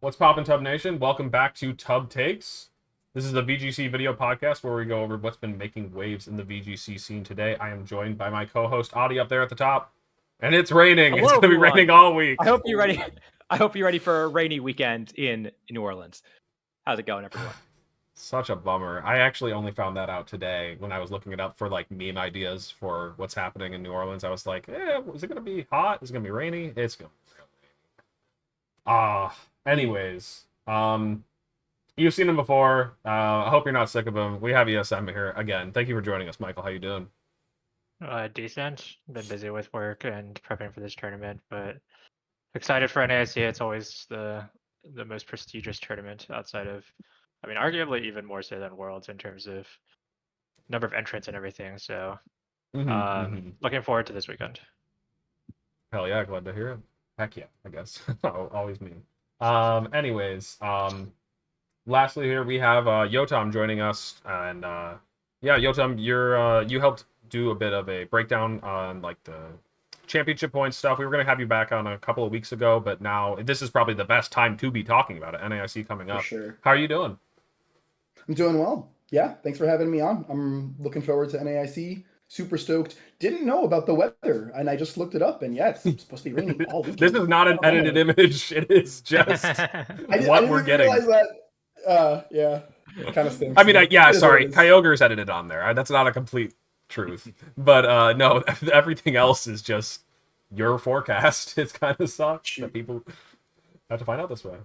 What's poppin', Tub Nation? Welcome back to Tub Takes. This is the VGC video podcast where we go over what's been making waves in the VGC scene today. I am joined by my co-host Adi up there at the top, and it's raining. Hello, it's going to be everyone. raining all week. I hope you're ready. I hope you're ready for a rainy weekend in New Orleans. How's it going, everyone? Such a bummer. I actually only found that out today when I was looking it up for like meme ideas for what's happening in New Orleans. I was like, is it going to be hot? Is it going to be rainy? It's going to be rainy. Anyways, you've seen him before. I hope you're not sick of him. We have ESM here again. Thank you for joining us, Michael. How you doing? Decent. Been busy with work and prepping for this tournament, but excited for NAIC. It's always the most prestigious tournament outside of, I mean, arguably even more so than Worlds in terms of number of entrants and everything. So, looking forward to this weekend. Hell yeah, glad to hear it. Heck yeah, I guess. Always me. Anyways, lastly here we have Yotam joining us, and yeah, Yotam, you helped do a bit of a breakdown on like the championship points stuff. We were gonna have you back on a couple of weeks ago, but now this is probably the best time to be talking about it. NAIC coming up. For sure. How are you doing? I'm doing well. Yeah, thanks for having me on. I'm looking forward to NAIC. Super stoked. Didn't know about the weather, and I just looked it up, and yeah, it's supposed to be raining all weekend. This is not an edited image. It is just what we're getting. Realize that. Yeah, kind of stinks. I mean, sorry, Kyogre's edited on there. That's not a complete truth, but no, everything else is just your forecast. It's kind of sucks that people have to find out this way.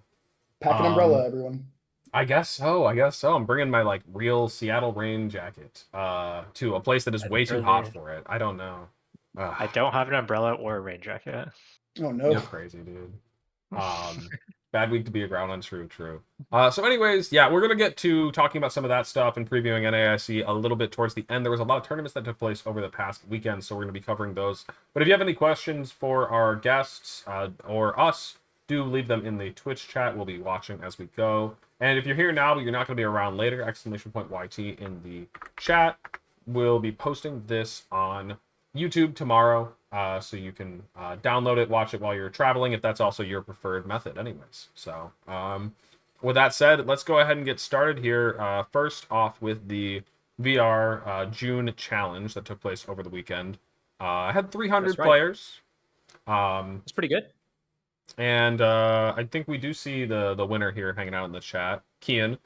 Pack an umbrella, everyone. I guess so. I'm bringing my like real Seattle rain jacket to a place that is way too hot for it. I don't know. I don't have an umbrella or a rain jacket. Oh no, you're crazy, dude. Bad week to be a ground untrue. True. So anyways, yeah, we're gonna get to talking about some of that stuff and previewing NAIC a little bit towards the end. There was a lot of tournaments that took place over the past weekend, so we're gonna be covering those. But if you have any questions for our guests or us, do leave them in the Twitch chat. We'll be watching as we go. And if you're here now, but you're not going to be around later, !YT in the chat. We'll be posting this on YouTube tomorrow, so you can download it, watch it while you're traveling, if that's also your preferred method anyways. So, with that said, let's go ahead and get started here. First off with the VR June challenge that took place over the weekend. I had 300 players. It's pretty good. And I think we do see the winner here hanging out in the chat. Kian,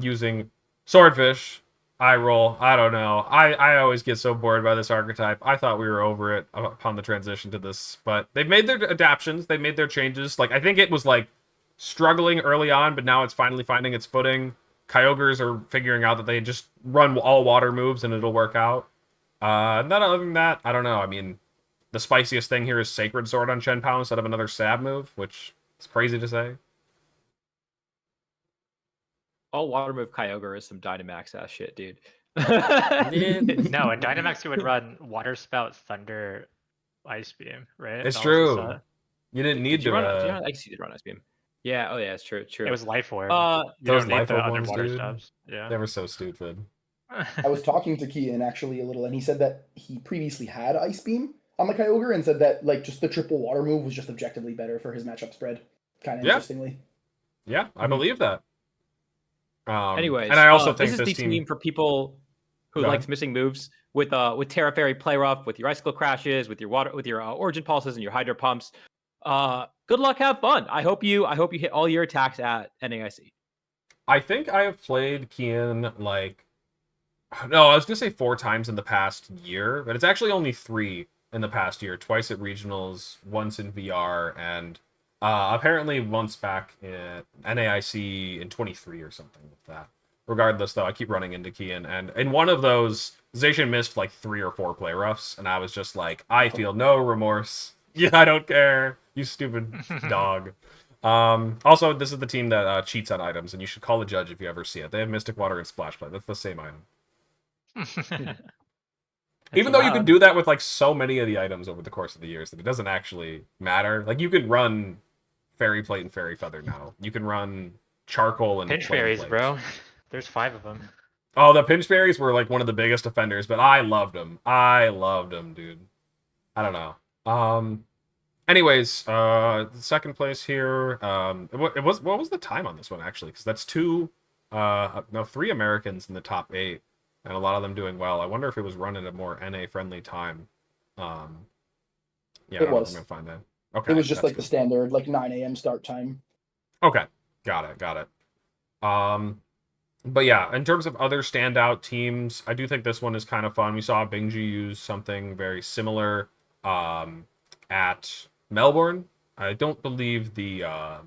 using Swordfish, eye roll. I don't know. I always get so bored by this archetype. I thought we were over it upon the transition to this, but they've made their adaptations. They made their changes. Like, I think it was like struggling early on, but now it's finally finding its footing. Kyogres are figuring out that they just run all water moves and it'll work out. Other than that, I don't know. I mean, the spiciest thing here is Sacred Sword on Chen Pao instead of another stab move, which is crazy to say. All water move Kyogre is some Dynamax ass shit, dude. No, in Dynamax you would run Water Spout, Thunder, Ice Beam, right? It's true. You didn't need to. I guess you did run Ice Beam. Yeah. Oh yeah, it's true. It was Life Orb. Those Life Orb ones, dude. Stuffs. Yeah. They were so stupid. I was talking to Kian actually a little, and he said that he previously had Ice Beam on the Kyogre and said that like just the triple water move was just objectively better for his matchup spread. Kind of interestingly. Yeah, I believe that. Anyways, and I also think this is the team for people who likes missing moves with Terra Fairy Play Rough, with your Icicle Crashes, with your Origin Pulses and your Hydro Pumps. Good luck, have fun. I hope you hit all your attacks at NAIC. I think I have played Kian like, no, I was gonna say 4 times in the past year, but it's actually only 3 in the past year. Twice at regionals, once in VR, and apparently once back in NAIC in 23 or something like that. Regardless, though, I keep running into Kian, and in one of those, Zacian missed like 3 or 4 play roughs, and I was just like, I feel no remorse. Yeah, I don't care, you stupid dog. Also, this is the team that cheats on items, and you should call the judge if you ever see it. They have Mystic Water and Splash Play. That's the same item. Even though you could do that with like so many of the items over the course of the years that it doesn't actually matter. Like, you could run Fairy Plate and Fairy Feather now. You can run Charcoal and Pinch Fairies, bro. There's 5 of them. Oh, the Pinch Fairies were like one of the biggest offenders, but I loved them. I loved them, dude. I don't know. Anyways, second place here. It was what was the time on this one actually? Because that's three Americans in the top 8, and a lot of them doing well. I wonder if it was run at a more NA friendly time. Yeah, I It don't know if I'm was. gonna find that. It Okay, was just that's like the good. standard, like 9 a.m. start time. Okay, got it. But yeah, in terms of other standout teams, I do think this one is kind of fun. We saw Bingji use something very similar at Melbourne. I don't believe where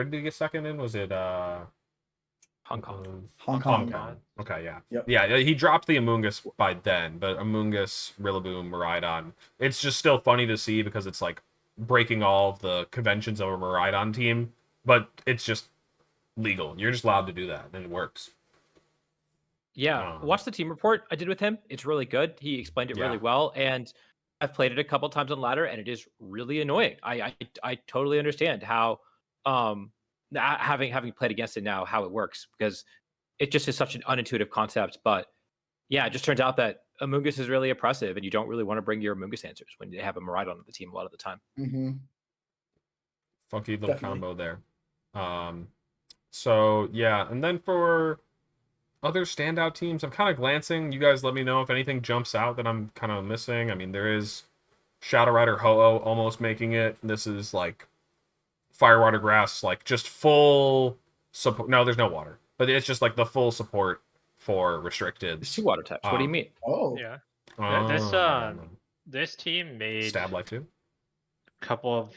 did he get second in? Was it Hong Kong. Hong Hong Kong. Kong. Okay, yeah. Yep. Yeah, he dropped the Amoongus by then, but Amoongus, Rillaboom, Miraidon. It's just still funny to see because it's like breaking all of the conventions of a Miraidon team, but it's just legal. You're just allowed to do that, and it works. Yeah, watch the team report I did with him. It's really good. He explained it really Yeah. well, and I've played it a couple times on ladder, and it is really annoying. I totally understand how having played against it now how it works, because it just is such an unintuitive concept. But yeah, it just turns out that Amoongus is really oppressive, and you don't really want to bring your Amoongus answers when they have a Miraidon on the team a lot of the time. Mm-hmm. Funky little Definitely. combo there. So yeah, and then for other standout teams, I'm kind of glancing. You guys let me know if anything jumps out that I'm kind of missing. I mean, there is Shadow Rider Ho-Oh almost making it. This is like Firewater Grass, like just full support. No, there's no water, but it's just like the full support for restricted. It's 2 water types. What do you mean? Oh. Yeah. Oh, This team made Stab Life too. a couple of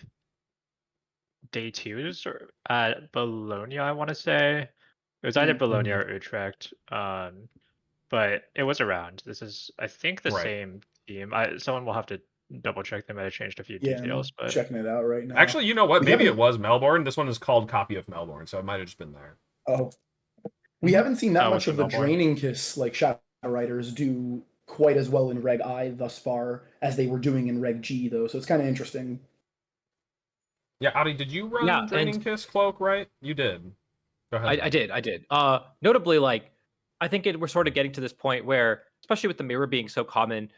day 2s or at Bologna, I want to say. It was either Bologna or Utrecht. But it was around. This is, I think, the Right. same team. Someone will have to double check. They might have changed a few Yeah, details, I'm but checking it out right now. Actually, you know what? We Maybe it haven't- was Melbourne. This one is called Copy of Melbourne, so it might have just been there. Oh, we haven't seen that Oh, much was it of the Melbourne? Draining Kiss like Shadow Riders do quite as well in Reg I thus far as they were doing in Reg G, though. So it's kind of interesting. Yeah, Adi, did you run Yeah, Draining and Kiss Cloak, right? You did. Go ahead. I did. Notably, like, I think we're sort of getting to this point where, especially with the mirror being so common,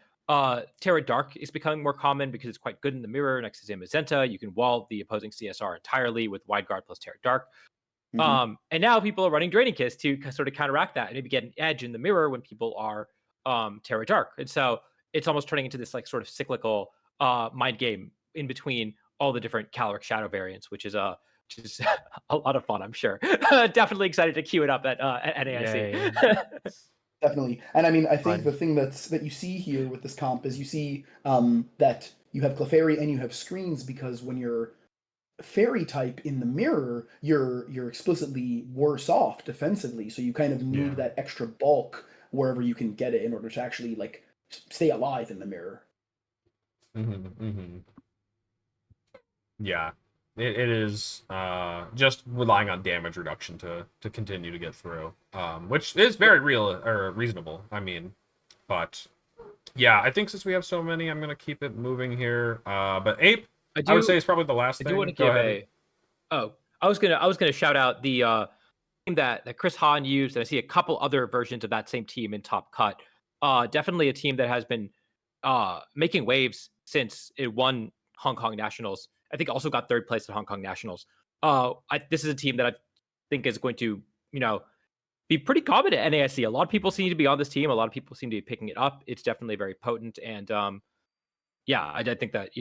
Terra Dark is becoming more common because it's quite good in the mirror next to Zamazenta. You can wall the opposing CSR entirely with Wide Guard plus Terra Dark. And now people are running Draining Kiss to sort of counteract that and maybe get an edge in the mirror when people are Terra Dark. And so it's almost turning into this like sort of cyclical mind game in between all the different Caloric Shadow variants, which is a lot of fun, I'm sure. Definitely excited to queue it up at NAIC. Definitely. And I mean, I think Fun. the thing that you see here with this comp is you see that you have Clefairy and you have screens, because when you're fairy type in the mirror, you're explicitly worse off defensively. So you kind of need that extra bulk wherever you can get it in order to actually like stay alive in the mirror. Yeah, it is just relying on damage reduction to continue to get through, which is very real or reasonable. I mean, but yeah, I think since we have so many, I'm gonna keep it moving here. But Ape, I would say is probably the last thing. I do want to Go give ahead. I was gonna shout out the team that Chris Hahn used, and I see a couple other versions of that same team in Top Cut. Definitely a team that has been making waves since it won Hong Kong Nationals. I think also got third place at Hong Kong Nationals. This is a team that I think is going to, be pretty common at NAIC. A lot of people seem to be on this team. A lot of people seem to be picking it up. It's definitely very potent. And yeah, I think that,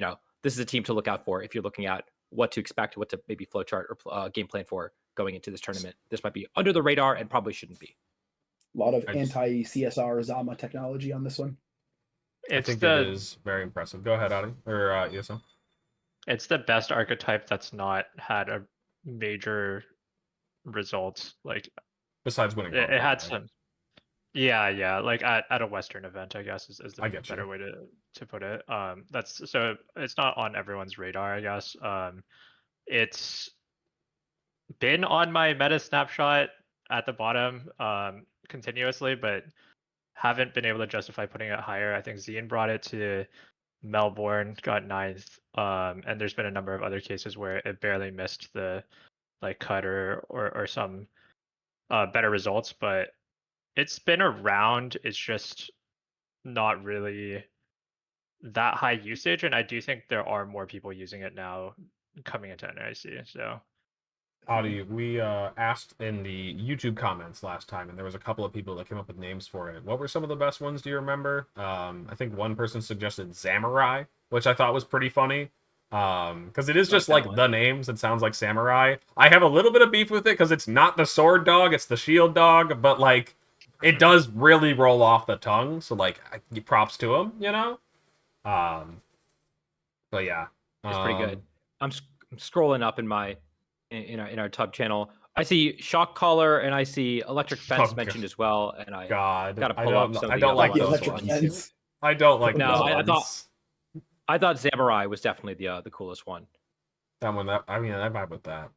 this is a team to look out for if you're looking at what to expect, what to maybe flowchart or game plan for going into this tournament. This might be under the radar and probably shouldn't be. A lot of anti-CSR Zama technology on this one. I think it is very impressive. Go ahead, Adi, or ESM. It's the best archetype that's not had a major result. Like, besides winning, it had some. Yeah, like at a Western event, I guess is the better way to put it. That's so it's not on everyone's radar, I guess. It's been on my meta snapshot at the bottom continuously, but haven't been able to justify putting it higher. I think Zine brought it to Melbourne, got 9th, and there's been a number of other cases where it barely missed the like cut or some better results, but it's been around. It's just not really that high usage, and I do think there are more people using it now coming into NAIC. So Audie, we asked in the YouTube comments last time, and there was a couple of people that came up with names for it. What were some of the best ones? Do you remember? I think one person suggested Samurai, which I thought was pretty funny. Because it is just like the names. It sounds like samurai. I have a little bit of beef with it because it's not the sword dog, it's the shield dog. But like, it does really roll off the tongue. So like, props to him, you know. But yeah, It's pretty good. I'm scrolling up in my in our Tub channel. I see Shock Collar and I see Electric Fence mentioned as well. And I gotta pull up some of the like other those ones. Fence. I don't like No, those I thought Samurai was definitely the coolest one. That one, I vibe with that.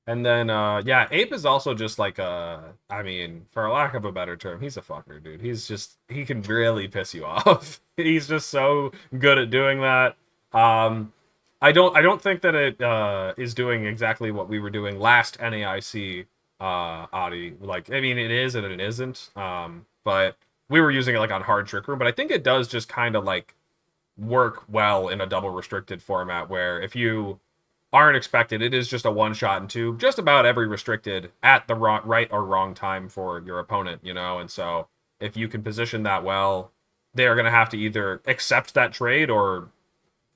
And then, yeah, Ape is also just like I mean, for lack of a better term, he's a fucker, dude. He can really piss you off. He's just so good at doing that. I don't think that it is doing exactly what we were doing last NAIC, Audi. Like, I mean, it is and it isn't. But we were using it like on hard trick room, but I think it does just kind of like work well in a double restricted format where if you aren't expected, it is just a one shot into just about every restricted at the right or wrong time for your opponent, you know. And so if you can position that well, they're going to have to either accept that trade or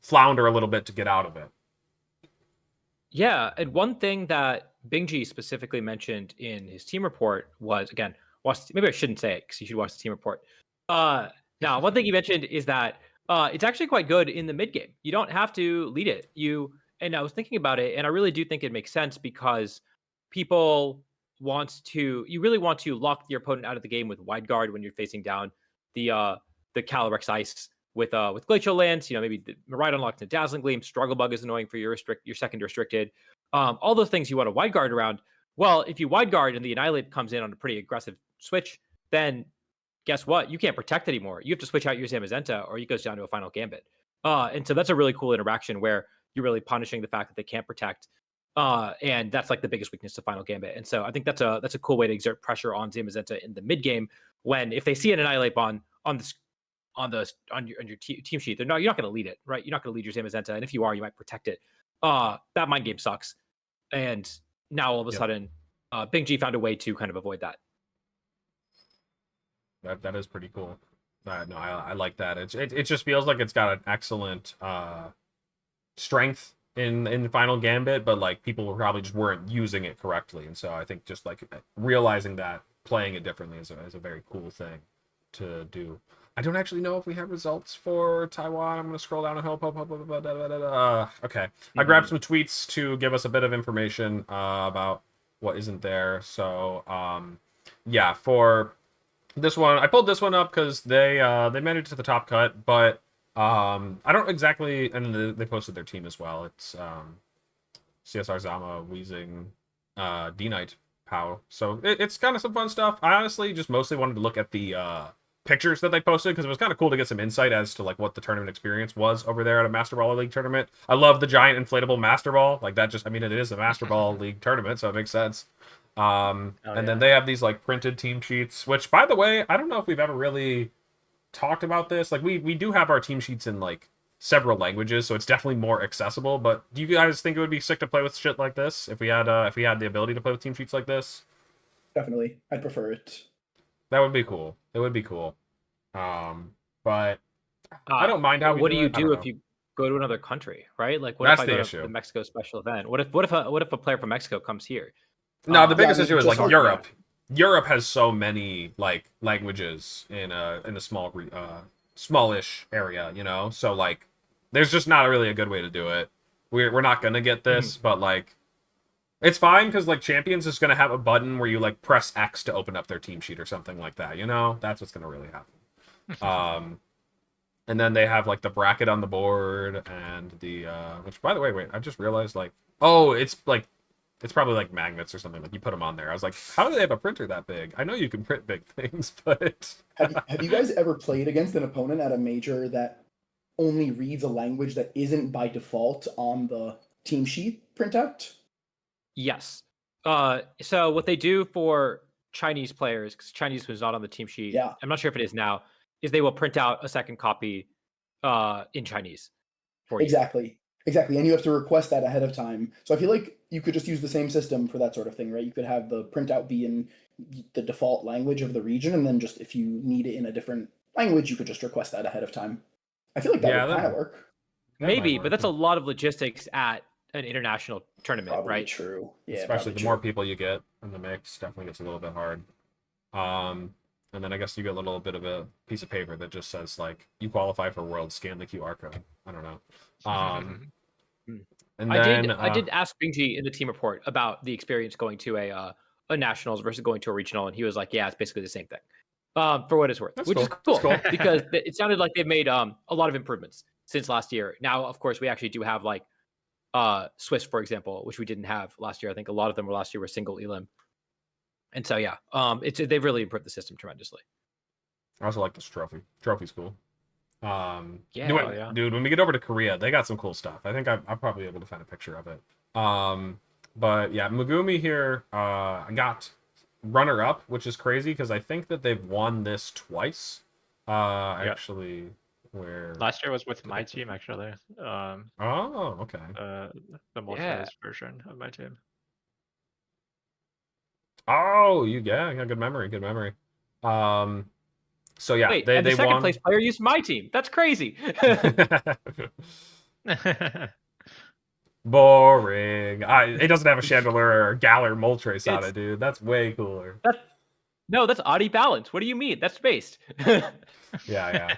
flounder a little bit to get out of it. Yeah, and one thing that Bingji specifically mentioned in his team report was, again, maybe I shouldn't say it because you should watch the team report. Now, one thing he mentioned is that it's actually quite good in the mid game. You don't have to lead it. And I was thinking about it, and I really do think it makes sense because you really want to lock your opponent out of the game with wide guard when you're facing down the Calyrex Ice with Glacial Lance. You know, maybe the Miraidon locked into Dazzling Gleam. Struggle Bug is annoying for your second restricted. All those things you want to wide guard around. Well, if you wide guard and the Annihilate comes in on a pretty aggressive switch, then guess what? You can't protect anymore. You have to switch out your Zamazenta or it goes down to a final gambit. And so that's a really cool interaction where you're really punishing the fact that they can't protect. And that's like the biggest weakness to final gambit. And so I think that's a cool way to exert pressure on Zamazenta in the mid game when if they see an Annihilate on your team sheet, you're not going to lead it, right? You're not going to lead your Zamazenta, and if you are, you might protect it. That mind game sucks, and now all of a sudden, Bing G found a way to kind of avoid that. That is pretty cool. No, I like that. It just feels like it's got an excellent strength in Final Gambit, but like people probably just weren't using it correctly, and so I think just like realizing that, playing it differently is a very cool thing to do. I don't actually know if we have results for Taiwan. I'm going to scroll down and hope. Okay. I grabbed some tweets to give us a bit of information about what isn't there. So, yeah, for this one, I pulled this one up because they made it to the top cut, but I don't exactly, and they posted their team as well. It's CSR Zama, Weezing, D-Knight, Pow. So it's kind of some fun stuff. I honestly just mostly wanted to look at the pictures that they posted because it was kind of cool to get some insight as to like what the tournament experience was over there at a Master Ball League tournament. I love the giant inflatable Master Ball. Like that just, I mean, it is a Master Ball League tournament, so it makes sense. Then they have these like printed team sheets, which by the way, I don't know if we've ever really talked about this. Like we do have our team sheets in like several languages, so it's definitely more accessible. But do you guys think it would be sick to play with shit like this if we had the ability to play with team sheets like this? Definitely, I'd prefer it. That would be cool. It would be cool. But I don't mind how we what do you do if know. you go to another country, right? Like what That's if I the go issue. to the Mexico special event? What if a player from Mexico comes here? No, the biggest issue is just like Europe. Europe has so many like languages in a smallish area, you know. So like, there's just not really a good way to do it. We're not gonna get this, but like, it's fine because like Champions is gonna have a button where you like press X to open up their team sheet or something like that. You know, that's what's gonna really happen. And then they have like the bracket on the board and the which by the way, wait, I just realized like, oh, it's probably like magnets or something. Like you put them on there. I was like, how do they have a printer that big? I know you can print big things, but have you guys ever played against an opponent at a major that only reads a language that isn't by default on the team sheet printout? Yes. So what they do for Chinese players, because Chinese was not on the team sheet, Yeah. I'm not sure if it is now, is they will print out a second copy in Chinese for you. Exactly. And you have to request that ahead of time. So I feel like you could just use the same system for that sort of thing, right? You could have the printout be in the default language of the region, and then just if you need it in a different language, you could just request that ahead of time. I feel like that would kind of work. Maybe, but that's a lot of logistics at an international tournament, Probably right? true. Yeah, especially probably the more true. people you get in the mix, definitely gets a little bit hard. And then I guess you get a little bit of a piece of paper that just says like you qualify for Worlds, scan the QR code. I don't know. And then I did ask Bingji in the team report about the experience going to a nationals versus going to a regional, and he was like, "Yeah, it's basically the same thing." For what it's worth, That's which cool. is cool That's cool. because it sounded like they've made a lot of improvements since last year. Now, of course, we actually do have like Swiss, for example, which we didn't have last year. I think a lot of them last year were single elim, and so yeah, they've really improved the system tremendously. I also like this trophy. Trophy's cool. Yeah. Dude, when we get over to Korea, they got some cool stuff. I think I'm probably able to find a picture of it. But yeah, Megumi here got runner up, which is crazy because I think that they've won this twice. Actually, where last year was with my team actually. oh, okay. The multi version of my team. Oh, yeah, good memory. So yeah, wait, they the second won. place player used my team. That's crazy. Boring. It doesn't have a chandelier or a Galler Moltres on it, dude. That's way cooler. That's Audi Balance. What do you mean? That's based. Yeah.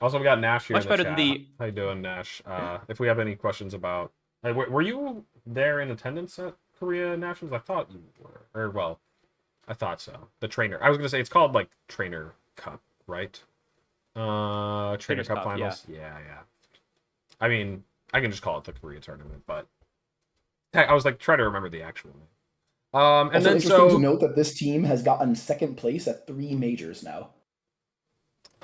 Also, we got Nash here Much in the better chat. than the. How you doing, Nash? If we have any questions about, were you there in attendance at Korea Nationals? I thought you were, or well, I thought so. The trainer. I was gonna say it's called like Trainer Cup, right? Trainer Trainers Cup Cup, finals. Yeah. I mean, I can just call it the Korea tournament, but I was like trying to remember the actual name. And also then interesting to note that this team has gotten second place at 3 majors now.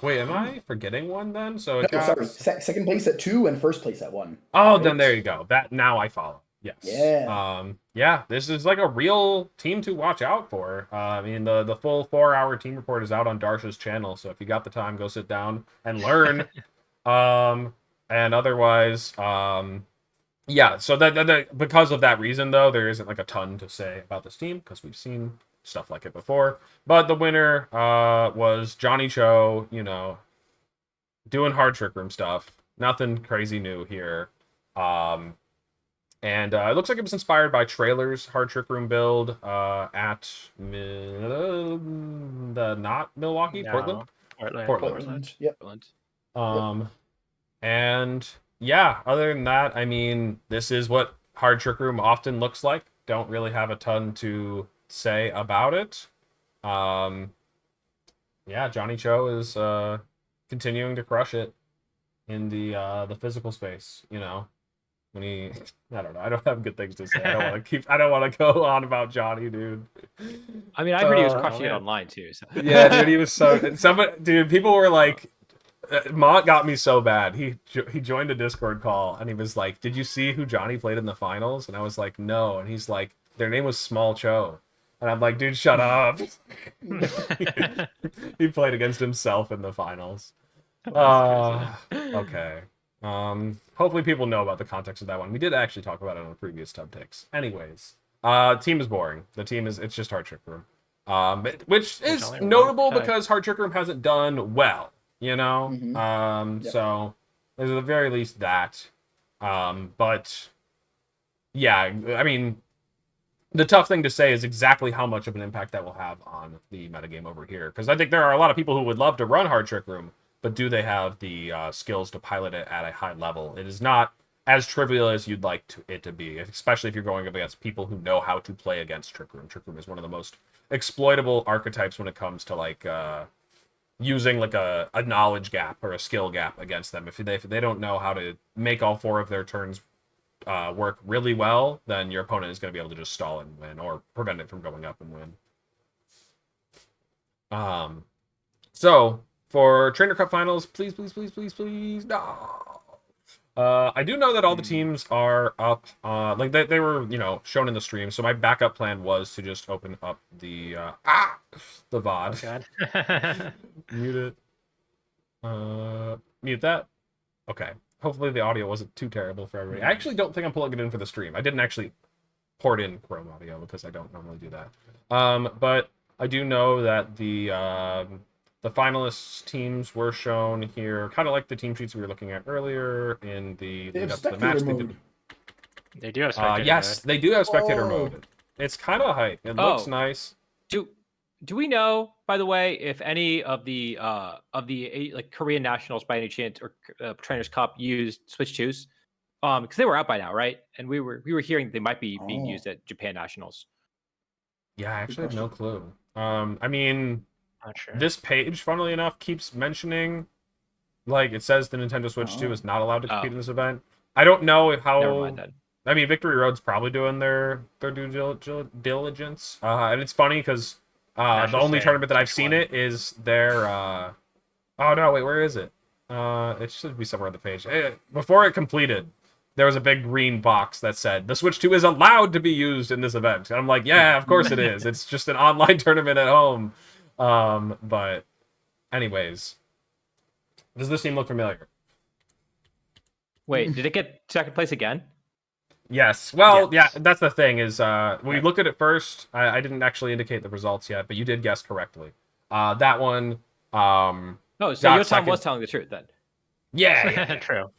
Wait, am I forgetting one then? So No, sorry, second place at 2 and first place at 1. Oh, right? then there you go. That now I follow. Yes. Yeah. Yeah, this is like a real team to watch out for. I mean, the full 4-hour team report is out on Darsha's channel, so if you got the time, go sit down and learn. And otherwise, yeah. So that because of that reason, though, there isn't like a ton to say about this team because we've seen stuff like it before. But the winner was Johnny Cho. You know, doing hard trick room stuff. Nothing crazy new here. And it looks like it was inspired by Trailer's hard trick room build at the not Milwaukee, No, Portland. Yep. And yeah, other than that, I mean, this is what hard trick room often looks like. Don't really have a ton to say about it. Yeah, Johnny Cho is continuing to crush it in the physical space, you know. When he, I don't know. I don't have good things to say. I don't want to go on about Johnny, dude. I mean, I heard he was crushing it online too. So. Yeah, dude, he was so. Dude, people were like, Mont got me so bad. He joined a Discord call and he was like, "Did you see who Johnny played in the finals?" And I was like, "No." And he's like, "Their name was Small Cho." And I'm like, "Dude, shut up." He played against himself in the finals. Okay. Hopefully people know about the context of that one. We did actually talk about it on the previous Tub Takes. Anyways, team is boring. It's just Hard Trick Room. Which is notable because Hard Trick Room hasn't done well, you know? Mm-hmm. So there's at the very least that. But yeah, I mean, the tough thing to say is exactly how much of an impact that will have on the metagame over here. Because I think there are a lot of people who would love to run Hard Trick Room, but do they have the skills to pilot it at a high level? It is not as trivial as you'd like it to be, especially if you're going up against people who know how to play against Trick Room. Trick Room is one of the most exploitable archetypes when it comes to like using like a knowledge gap or a skill gap against them. If they don't know how to make all 4 of their turns work really well, then your opponent is going to be able to just stall and win or prevent it from going up and win. So for Trainer Cup finals, please, no. I do know that all the teams are up. Like they were, you know, shown in the stream. So my backup plan was to just open up the VOD. Oh, God. Mute it. mute that? Okay. Hopefully the audio wasn't too terrible for everybody. I actually don't think I'm plugging it in for the stream. I didn't actually port in Chrome audio because I don't normally do that. But I do know that the finalists teams were shown here, kind of like the team sheets we were looking at earlier in the They have lead up to the spectator match. mode. They do have spectator Yes, mode. they do have spectator Whoa. mode. It's kind of hype. It looks nice. Do we know, by the way, if any of the like Korean nationals by any chance or Trainers Cup used Switch 2s? Because they were out by now, right? And we were hearing they might be being used at Japan nationals. Yeah, I actually have no clue. I mean, Not sure. this page, funnily enough, keeps mentioning, like, it says the Nintendo Switch 2 is not allowed to compete in this event. I don't know how. Never mind then. I mean, Victory Road's probably doing their due diligence, and it's funny because the only tournament that I've seen it is their. Oh no! Wait, where is it? It should be somewhere on the page. Before it completed, there was a big green box that said the Switch 2 is allowed to be used in this event. And I'm like, yeah, of course it is. It's just an online tournament at home. But anyways, does this team look familiar? Wait, did it get second place again? Yes. Well, yeah, that's the thing is when you looked at it first, I didn't actually indicate the results yet, but you did guess correctly. That one. Oh, so Yotam was telling the truth then. Yeah. True.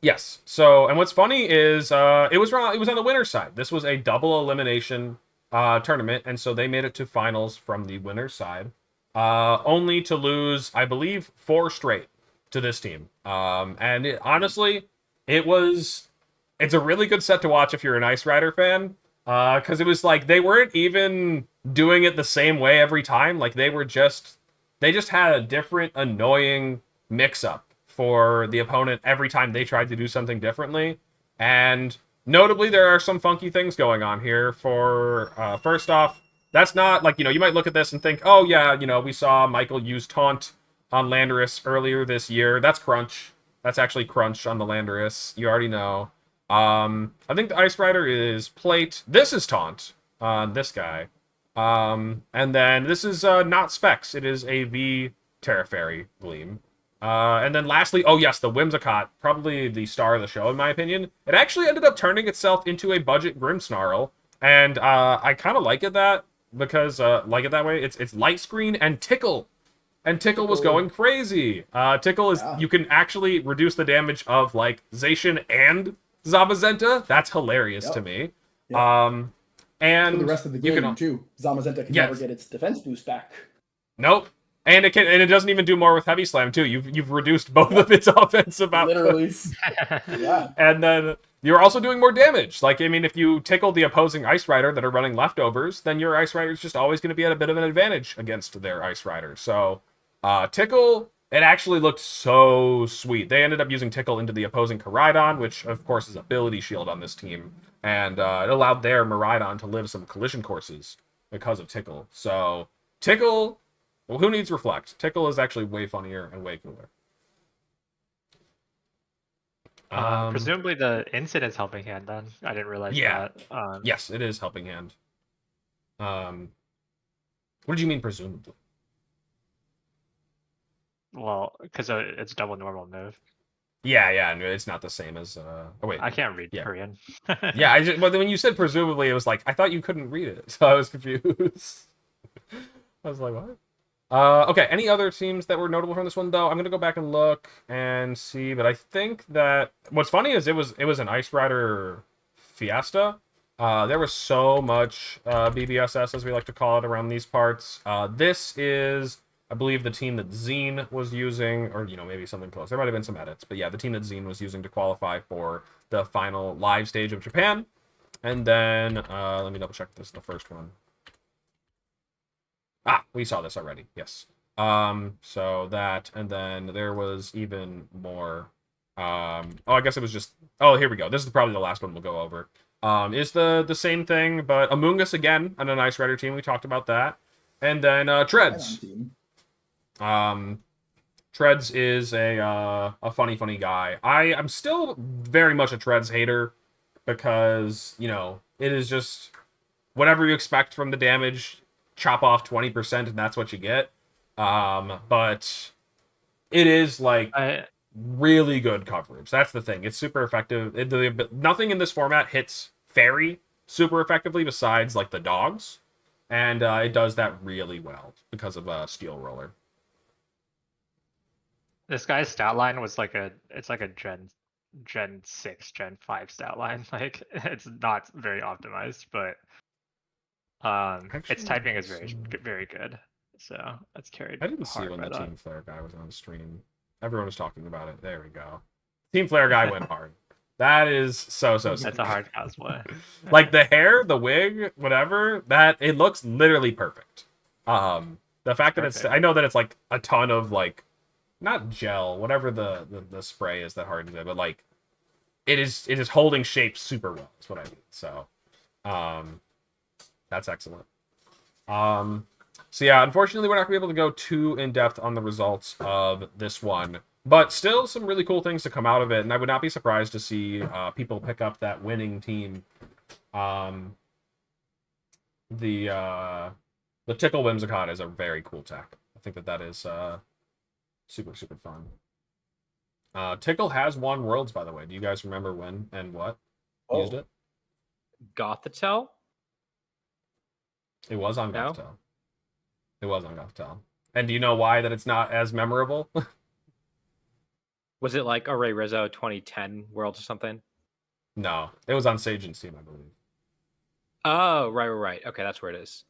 Yes. So, and what's funny is it was wrong. It was on the winner's side. This was a double elimination tournament, and so they made it to finals from the winner's side, only to lose, I believe, 4 straight to this team. And honestly, it's a really good set to watch if you're an Ice Rider fan, because it was like they weren't even doing it the same way every time. Like they just had a different annoying mix-up for the opponent every time they tried to do something differently. And notably, there are some funky things going on here. For first off, that's not like, you might look at this and think, oh yeah, we saw Michael use Taunt on Landorus earlier this year. That's Crunch. That's actually Crunch on the Landorus. You already know. I think the Ice Rider is Plate. This is Taunt on this guy. And then this is not Specs. It is a V Terra Fairy Gleam. And then lastly, oh yes, the Whimsicott, probably the star of the show in my opinion. It actually ended up turning itself into a budget Grimmsnarl, and I kind of like it that way. It's light screen and Tickle. And Tickle was going crazy. Tickle is you can actually reduce the damage of like Zacian and Zamazenta. That's hilarious to me. Yep. And for the rest of the game too. Zamazenta can never get its defense boost back. Nope. And it doesn't even do more with Heavy Slam too. You've reduced both of its offensive outputs. Literally. Yeah. And then you're also doing more damage. Like, I mean, if you tickle the opposing Ice Rider that are running leftovers, then your Ice Rider is just always going to be at a bit of an advantage against their Ice Rider. So, Tickle, it actually looked so sweet. They ended up using Tickle into the opposing Koraidon, which, of course, is Ability Shield on this team. And it allowed their Miraidon to live some collision courses because of Tickle. So, Tickle... Well, who needs Reflect? Tickle is actually way funnier and way cooler. Presumably the Incident's Helping Hand then. I didn't realize that. Yes, it is Helping Hand. What did you mean presumably? Well, because it's double normal move. Yeah, it's not the same as... Oh, wait. I can't read Korean. Yeah, but when you said presumably, it was like, I thought you couldn't read it, so I was confused. I was like, what? Okay, any other teams that were notable from this one, though? I'm going to go back and look and see, but I think that... What's funny is it was an Ice Rider Fiesta. There was so much BBSS, as we like to call it, around these parts. This is, I believe, the team that Zine was using, or, maybe something close. There might have been some edits, but yeah, the team that Zine was using to qualify for the final live stage of Japan. And then, let me double check this, the first one. We saw this already. Yes. So that, and then there was even more. I guess it was just. Oh, here we go. This is probably the last one we'll go over. Is the same thing, but Among Us again on an Ice Rider team. We talked about that, and then Treads. Treads is a funny guy. I'm still very much a Treads hater because it is just whatever you expect from the damage. Chop off 20% and that's what you get. But It is like I really good coverage. That's the thing. It's super effective. Nothing in this format hits fairy super effectively besides like the dogs, and it does that really well because of Steel Roller. This guy's stat line was like it's like a Gen 6, Gen 5 stat line. Like it's not very optimized, but its Actually, typing is let's see. very good. So that's carried I didn't see hard when by the that. Team Flare guy was on stream. Everyone was talking about it. There we go. Team Flare guy went hard. That is so sick. That's a hard cosplay. Like the hair, the wig, whatever, that it looks literally perfect. The fact that Perfect. I know that it's like a ton of like not gel, whatever the spray is that hardens it, but like it is holding shape super well. Is what I mean. So, that's excellent. So yeah, unfortunately, we're not gonna be able to go too in depth on the results of this one, but still some really cool things to come out of it, and I would not be surprised to see people pick up that winning team. The Tickle Whimsicott is a very cool tech. I think that is super fun. Tickle has won Worlds, by the way. Do you guys remember when and what used it? Gothitelle? It was on No? Gothitelle. It was on Gothitelle. And do you know why that it's not as memorable? Was it like Array Rizzo 2010 Worlds or something? No, it was on Sage's team, I believe. Oh, right. Okay, that's where it is.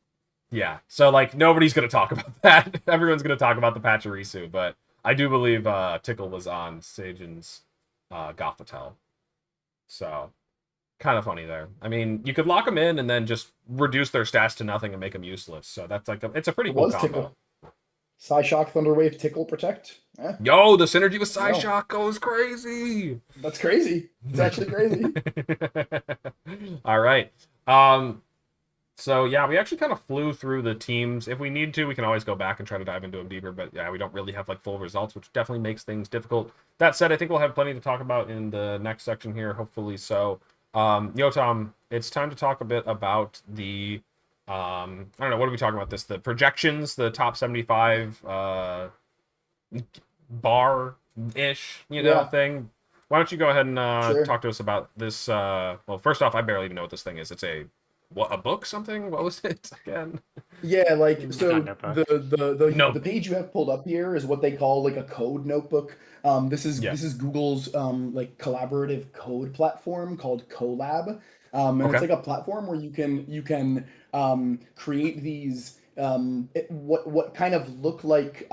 Yeah, so like nobody's gonna talk about that. Everyone's gonna talk about the Pachirisu, but I do believe Tickle was on Sage's Gothitelle. So kind of funny there. I mean, you could lock them in and then just reduce their stats to nothing and make them useless. So that's like it's a pretty It cool was combo. Tickle. Psyshock, Thunderwave, Tickle, Protect. Eh, Yo, the synergy with No. Psyshock goes crazy. that's crazy. It's actually crazy. All right. So yeah, we actually kind of flew through the teams. If we need to, we can always go back and try to dive into them deeper. But yeah, we don't really have like full results, which definitely makes things difficult. That said, I think we'll have plenty to talk about in the next section here, hopefully. So, Yotam, it's time to talk a bit about the I don't know, what are we talking about this? The projections, the top 75 bar-ish, Yeah. thing. Why don't you go ahead and Sure. talk to us about this? Well, first off, I barely even know what this thing is. It's a book? Something? What was it again? Yeah, like so Notebook. No. the page you have pulled up here is what they call like a code notebook. This Yeah. is Google's like collaborative code platform called Colab. And it's Okay. like a platform where you can create these what kind of look like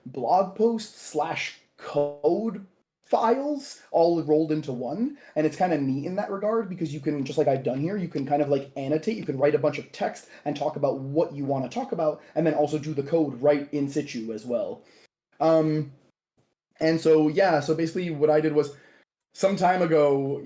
blog posts slash code files all rolled into one, and it's kind of neat in that regard because you can, just like I've done here, you can kind of like annotate, you can write a bunch of text and talk about what you want to talk about, and then also do the code right in situ as well. And so yeah, so basically what I did was, some time ago,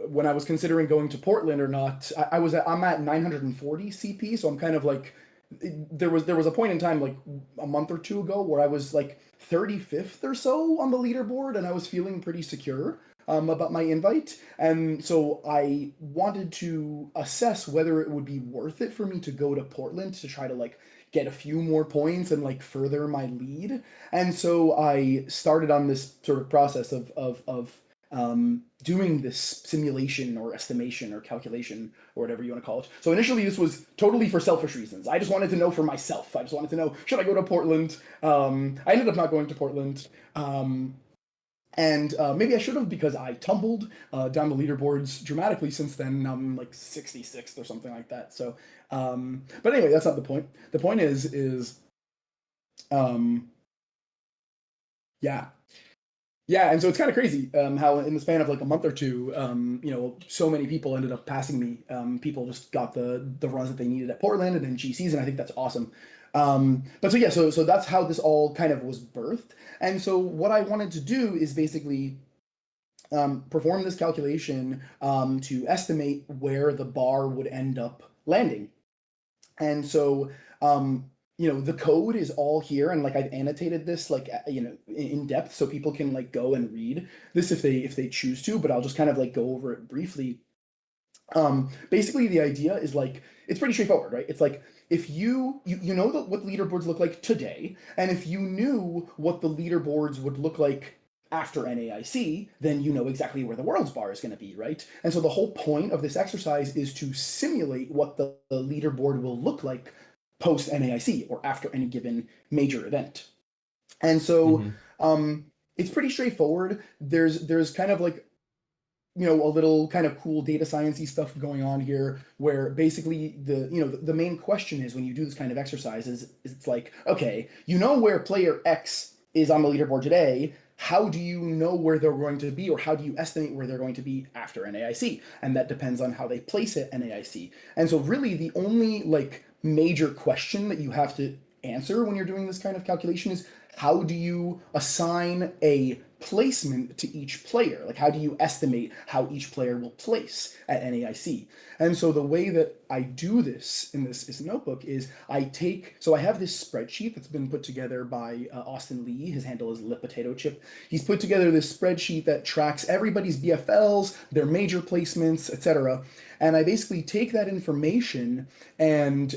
when I was considering going to Portland or not, I'm at 940 CP, so I'm kind of like, there was a point in time like a month or two ago where I was like 35th or so on the leaderboard, and I was feeling pretty secure about my invite, and so I wanted to assess whether it would be worth it for me to go to Portland to try to like get a few more points and like further my lead. And so I started on this sort of process of doing this simulation or estimation or calculation or whatever you want to call it. So initially, this was totally for selfish reasons. I just wanted to know for myself. I just wanted to know, should I go to Portland? I ended up not going to Portland. And maybe I should have, because I tumbled down the leaderboards dramatically since then. I'm like 66th or something like that. So, but anyway, that's not the point. The point is, yeah. Yeah, and so it's kind of crazy how in the span of like a month or two, so many people ended up passing me. People just got the runs that they needed at Portland and in GCs, and I think that's awesome. But so yeah, so that's how this all kind of was birthed. And so what I wanted to do is basically perform this calculation to estimate where the bar would end up landing. And so the code is all here, and like I've annotated this like in depth so people can like go and read this if they choose to, but I'll just kind of like go over it briefly. Basically, the idea is like it's pretty straightforward, right? It's like if you know what leaderboards look like today, and if you knew what the leaderboards would look like after NAIC, then you know exactly where the world's bar is going to be, right? And so the whole point of this exercise is to simulate what the leaderboard will look like post NAIC or after any given major event. And so it's pretty straightforward. There's kind of like a little kind of cool data sciencey stuff going on here where basically the main question is when you do this kind of exercise is it's like, okay, you know where player X is on the leaderboard today. How do you know where they're going to be, or how do you estimate where they're going to be after NAIC? And that depends on how they place it NAIC. And so really the only like major question that you have to answer when you're doing this kind of calculation is how do you assign a placement to each player? Like, how do you estimate how each player will place at NAIC? And so the way that I do this in this notebook is I have this spreadsheet that's been put together by Austin Lee. His handle is Lip Potato Chip. He's put together this spreadsheet that tracks everybody's BFLs, their major placements, etc. And I basically take that information and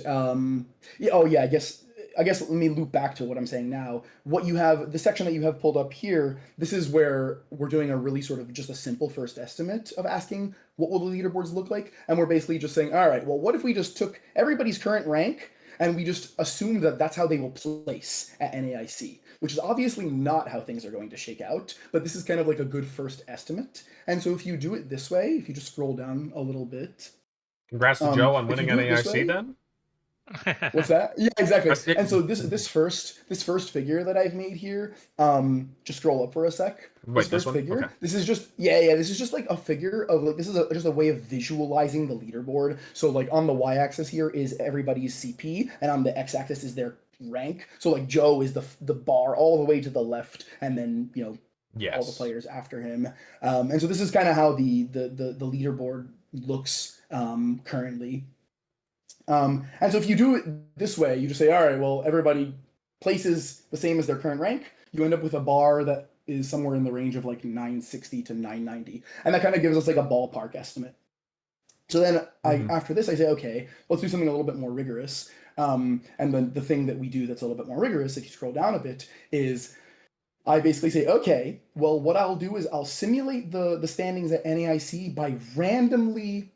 I guess let me loop back to what I'm saying now. What you have, the section that you have pulled up here, this is where we're doing a really sort of just a simple first estimate of asking what will the leaderboards look like? And we're basically just saying, all right, well, what if we just took everybody's current rank and we just assumed that that's how they will place at NAIC, which is obviously not how things are going to shake out, but this is kind of like a good first estimate. And so if you do it this way, if you just scroll down a little bit. Congrats to Joe on winning NAIC then. What's that? Yeah, exactly. And so Wait, this first figure that I've made here, just scroll up for a sec. this one? Figure. Okay. This is just this is just like a figure of like this is just a way of visualizing the leaderboard. So like on the y-axis here is everybody's CP, and on the x-axis is their rank. So like Joe is the bar all the way to the left, and then all the players after him. And so this is kind of how the leaderboard looks currently. And so if you do it this way, you just say, all right, well, everybody places the same as their current rank. You end up with a bar that is somewhere in the range of like 960 to 990. And that kind of gives us like a ballpark estimate. So then after this, I say, okay, let's do something a little bit more rigorous. And then the thing that we do that's a little bit more rigorous, if you scroll down a bit, is I basically say, okay, well, what I'll do is I'll simulate the standings at NAIC by randomly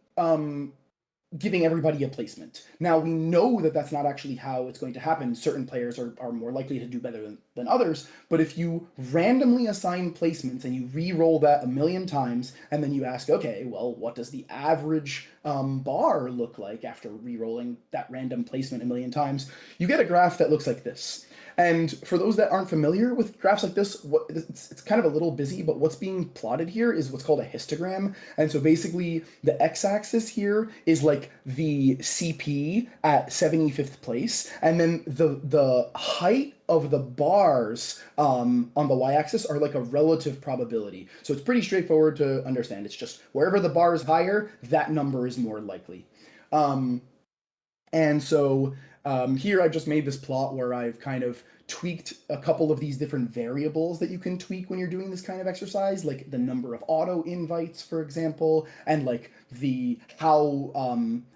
giving everybody a placement. Now, we know that that's not actually how it's going to happen. Certain players are more likely to do better than others, but if you randomly assign placements and you re-roll that a million times, and then you ask, okay, well, what does the average bar look like after re-rolling that random placement a million times, you get a graph that looks like this. And for those that aren't familiar with graphs like this, it's kind of a little busy, but what's being plotted here is what's called a histogram. And so basically the x-axis here is like the CP at 75th place, and then the height of the bars on the y-axis are like a relative probability. So it's pretty straightforward to understand. It's just wherever the bar is higher, that number is more likely. And so here I've just made this plot where I've kind of tweaked a couple of these different variables that you can tweak when you're doing this kind of exercise, like the number of auto invites, for example, and like the how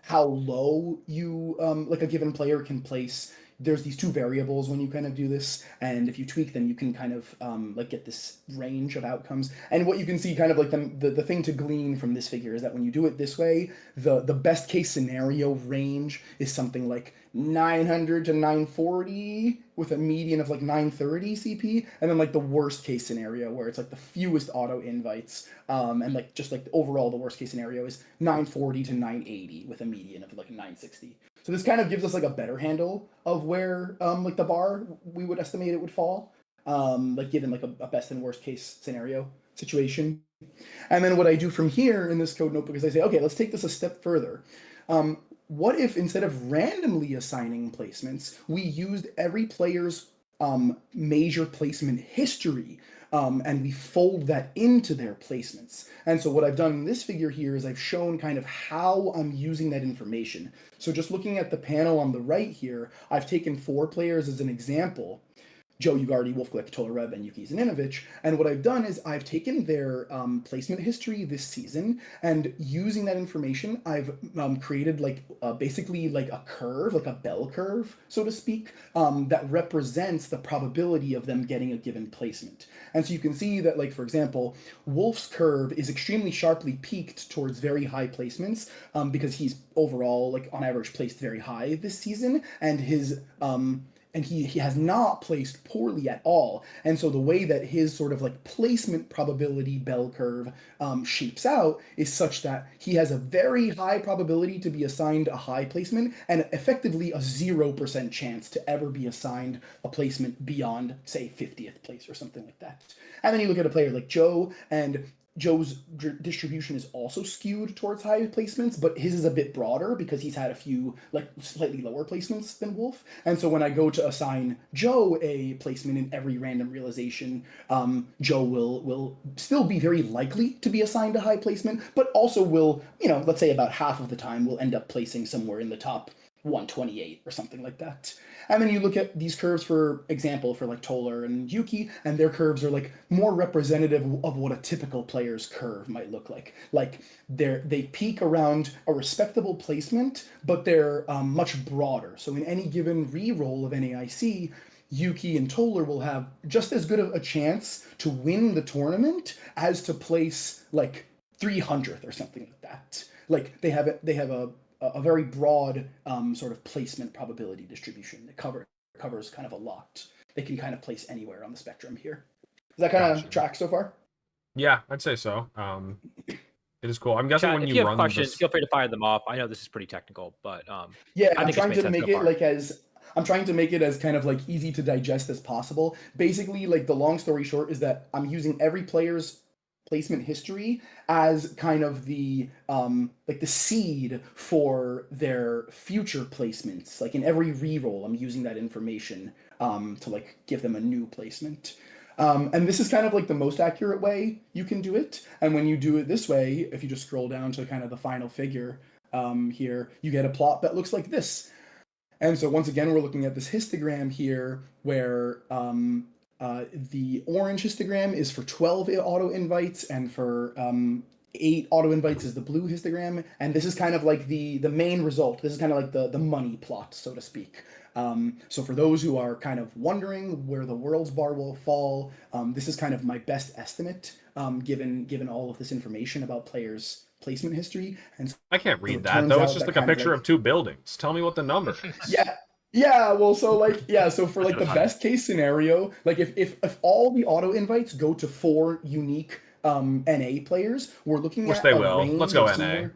low you like a given player can place. There's these two variables when you kind of do this, and if you tweak them, you can kind of like get this range of outcomes. And what you can see kind of like the thing to glean from this figure is that when you do it this way, the best case scenario range is something like 900 to 940 with a median of like 930 CP, and then like the worst case scenario where it's like the fewest auto invites, and like just like overall the worst case scenario is 940 to 980 with a median of like 960. So this kind of gives us like a better handle of where like the bar we would estimate it would fall, like given like a best and worst case scenario situation. And then what I do from here in this code notebook is I say, okay, let's take this a step further. What if instead of randomly assigning placements, we used every player's major placement history, and we fold that into their placements? And so what I've done in this figure here is I've shown kind of how I'm using that information. So just looking at the panel on the right here, I've taken 4 players as an example. Joe Ugarte, Wolfglick, Tolareb, and Yuki Zaninovich. And what I've done is I've taken their placement history this season, and using that information, I've created like basically like a curve, like a bell curve, so to speak, that represents the probability of them getting a given placement. And so you can see that, like, for example, Wolf's curve is extremely sharply peaked towards very high placements because he's overall, like, on average placed very high this season, and his and he has not placed poorly at all. And so the way that his sort of like placement probability bell curve shapes out is such that he has a very high probability to be assigned a high placement and effectively a 0% chance to ever be assigned a placement beyond, say, 50th place or something like that. And then you look at a player like Joe, and Joe's distribution is also skewed towards high placements, but his is a bit broader because he's had a few like slightly lower placements than Wolf. And so when I go to assign Joe a placement in every random realization, Joe will still be very likely to be assigned a high placement, but also will, let's say about half of the time will end up placing somewhere in the top 128 or something like that. And then you look at these curves, for example, for like Toller and Yuki, and their curves are like more representative of what a typical player's curve might look like. Like they peak around a respectable placement, but they're much broader. So in any given reroll of NAIC, Yuki and Toller will have just as good of a chance to win the tournament as to place like 300th or something like that. Like they have a very broad sort of placement probability distribution that covers kind of a lot. They can kind of place anywhere on the spectrum here. Does that kind of track so far? Yeah, I'd say so. It is cool. I'm guessing Chat, when if you you have run questions, this... feel free to fire them off. I know this is pretty technical, but yeah, I think I'm trying to make it like I'm trying to make it as kind of like easy to digest as possible. Basically, like the long story short is that I'm using every player's placement history as kind of the like the seed for their future placements. Like in every reroll, I'm using that information to like give them a new placement. And this is kind of like the most accurate way you can do it. And when you do it this way, if you just scroll down to kind of the final figure here, you get a plot that looks like this. And so once again, we're looking at this histogram here where the orange histogram is for 12 auto invites, and for 8 auto invites is the blue histogram. And this is kind of like the main result. This is kind of like the money plot, so to speak. So for those who are kind of wondering where the world's bar will fall, this is kind of my best estimate, given all of this information about players' placement history. And so I can't read that though. It's just like a picture of 2 buildings. Tell me what the number is. Yeah, well, so for like the best case scenario, like if all the auto invites go to 4 unique NA players, we're looking Which at they a will. range Let's go of NA.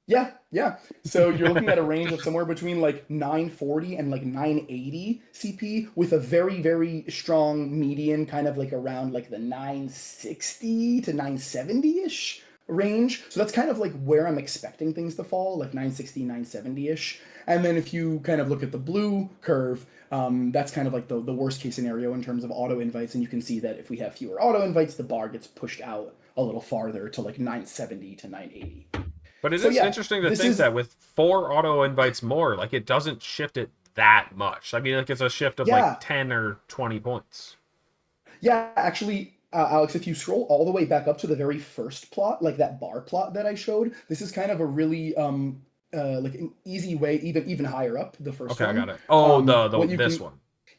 Yeah. So you're looking at a range of somewhere between like 940 and like 980 CP, with a very, very strong median kind of like around like the 960 to 970-ish range. So that's kind of like where I'm expecting things to fall, like 960, 970-ish. And then if you kind of look at the blue curve, that's kind of like the worst case scenario in terms of auto invites. And you can see that if we have fewer auto invites, the bar gets pushed out a little farther to like 970 to 980. But it is interesting to think that with 4 auto invites more, like it doesn't shift it that much. I mean, like it's a shift of like 10 or 20 points. Yeah, actually, Alex, if you scroll all the way back up to the very first plot, like that bar plot that I showed, this is kind of a really like an easy way, even higher up, the first one. Okay, I got it. Oh, this one.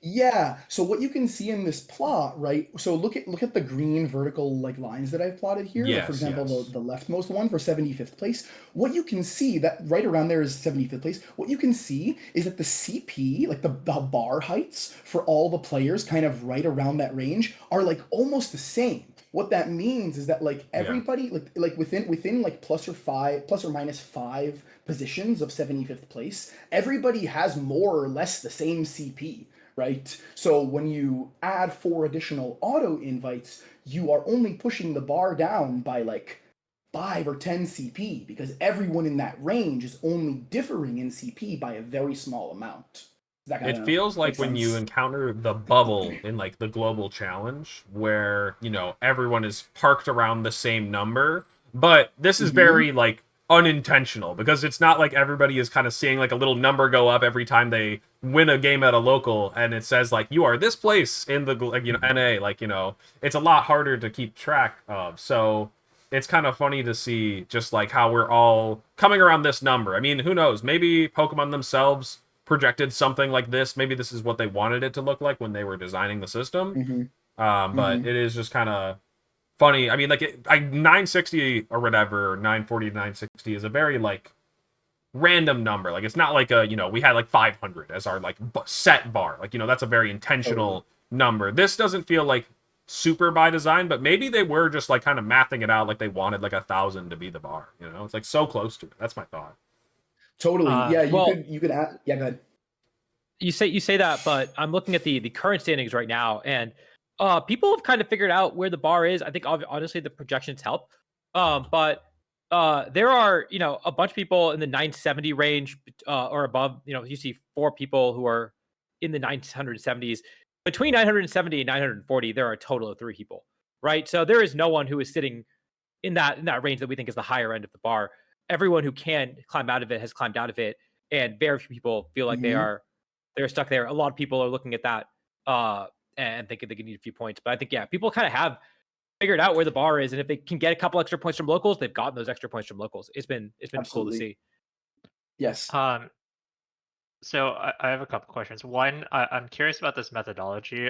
Yeah. So what you can see in this plot, right? So look at the green vertical like lines that I've plotted here. Yes, like, for example, the leftmost one for 75th place. What you can see, that right around there is 75th place. What you can see is that the CP, like the bar heights for all the players kind of right around that range, are like almost the same. What that means is that like everybody like within like plus or minus 5 positions of 75th place, everybody has more or less the same CP. Right? So when you add 4 additional auto invites, you are only pushing the bar down by like 5 or 10 CP, because everyone in that range is only differing in CP by a very small amount. It feels like when you encounter the bubble in like the global challenge, where everyone is parked around the same number, but this is very like unintentional, because it's not like everybody is kind of seeing like a little number go up every time they win a game at a local, and it says like you are this place in the like, NA, like, it's a lot harder to keep track of. So it's kind of funny to see just like how we're all coming around this number. I mean, who knows? Maybe Pokemon themselves projected something like this. Maybe this is what they wanted it to look like when they were designing the system. But it is just kind of funny. I mean, like 960 or whatever, 940 to 960 is a very like random number. Like it's not like we had like 500 as our like set bar. Like, that's a very intentional number. This doesn't feel like super by design, but maybe they were just like kind of mathing it out, like they wanted like 1,000 to be the bar. It's like so close to it. That's my thought. Totally. Yeah, well, you could add. Yeah, go ahead. You say that, but I'm looking at the current standings right now, and people have kind of figured out where the bar is. I think honestly the projections help, but there are a bunch of people in the 970 range or above. You see 4 people who are in the 970s. Between 970 and 940, there are a total of 3 people, right? So there is no one who is sitting in that range that we think is the higher end of the bar. Everyone who can climb out of it has climbed out of it, and very few people feel like they're stuck there. A lot of people are looking at that and thinking they can need a few points. But I think, people kind of have figured out where the bar is, and if they can get a couple extra points from locals, they've gotten those extra points from locals. It's been cool to see. Yes. So I have a couple questions. One, I'm curious about this methodology.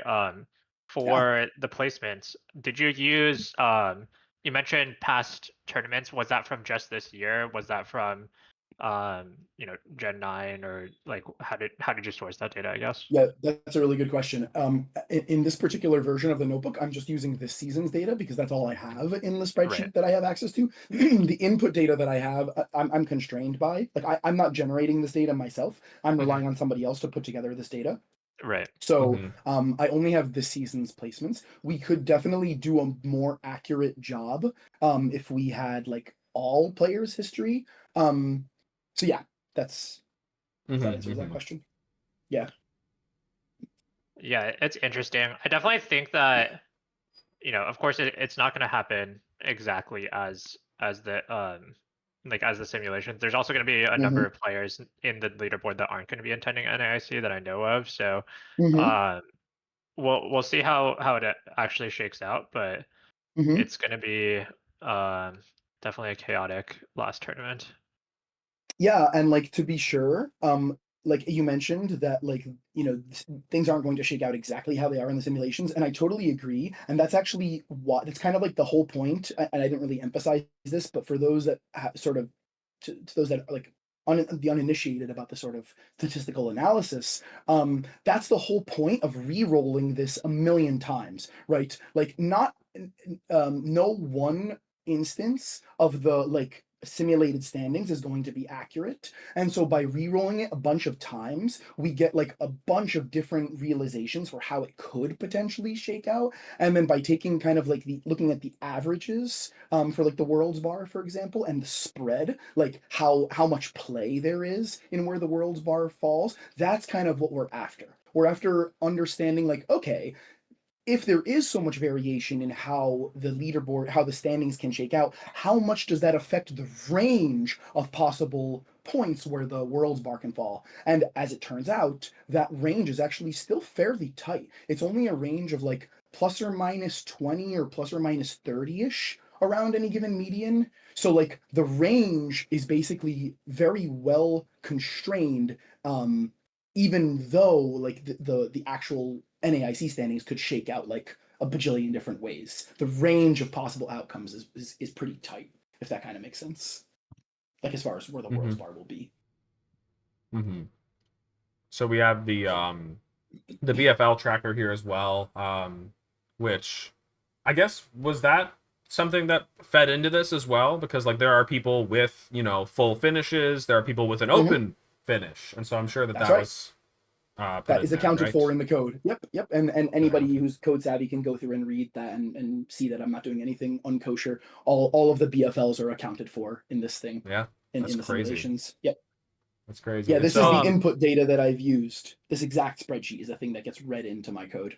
For the placements, did you use you mentioned past tournaments? Was that from just this year? Was that from Gen 9, or like how did you source that data, I guess? Yeah, that's a really good question. In this particular version of the notebook, I'm just using this season's data because that's all I have in the spreadsheet that I have access to. The input data that I have, I'm constrained by. Like I'm not generating this data myself. I'm relying on somebody else to put together this data. Right. So I only have this season's placements. We could definitely do a more accurate job if we had like all players' history. So yeah, that's if that answers that question. Yeah. Yeah, it's interesting. I definitely think that, of course it's not going to happen exactly as the as the simulation. There's also going to be a number of players in the leaderboard that aren't going to be attending NAIC that I know of. So we'll see how it actually shakes out, but it's going to be definitely a chaotic last tournament. Yeah, and like to be sure, like you mentioned that like things aren't going to shake out exactly how they are in the simulations, and I totally agree. And that's actually what it's kind of like the whole point. And I didn't really emphasize this, but for those that sort of to those that are like the uninitiated about the sort of statistical analysis, that's the whole point of re-rolling this a million times, right? Like not no one instance of the like simulated standings is going to be accurate, and so by re-rolling it a bunch of times we get like a bunch of different realizations for how it could potentially shake out. And then by taking kind of like looking at the averages for like the world's bar, for example, and the spread, like how much play there is in where the world's bar falls, that's kind of what we're after understanding like, okay, if there is so much variation in how the leaderboard, how the standings can shake out, how much does that affect the range of possible points where the world's bar can fall? And as it turns out, that range is actually still fairly tight. It's only a range of like plus or minus 20 or plus or minus 30-ish around any given median. So like the range is basically very well constrained, even though like the actual NAIC standings could shake out like a bajillion different ways. The range of possible outcomes is pretty tight, if that kind of makes sense. Like as far as where the world's bar will be. So we have the BFL tracker here as well, which I guess was that something that fed into this as well, because like there are people with full finishes, there are people with an open finish, and so I'm sure that That's that right. was that is accounted for in the code. Yep. And anybody Yeah. who's code savvy can go through and read that and see that I'm not doing anything unkosher. All of the BFLs are accounted for in this thing. Yeah, in that's the crazy. simulations. Yep. That's crazy. Yeah, And this so, is the input data that I've used. This exact spreadsheet is the thing that gets read into my code.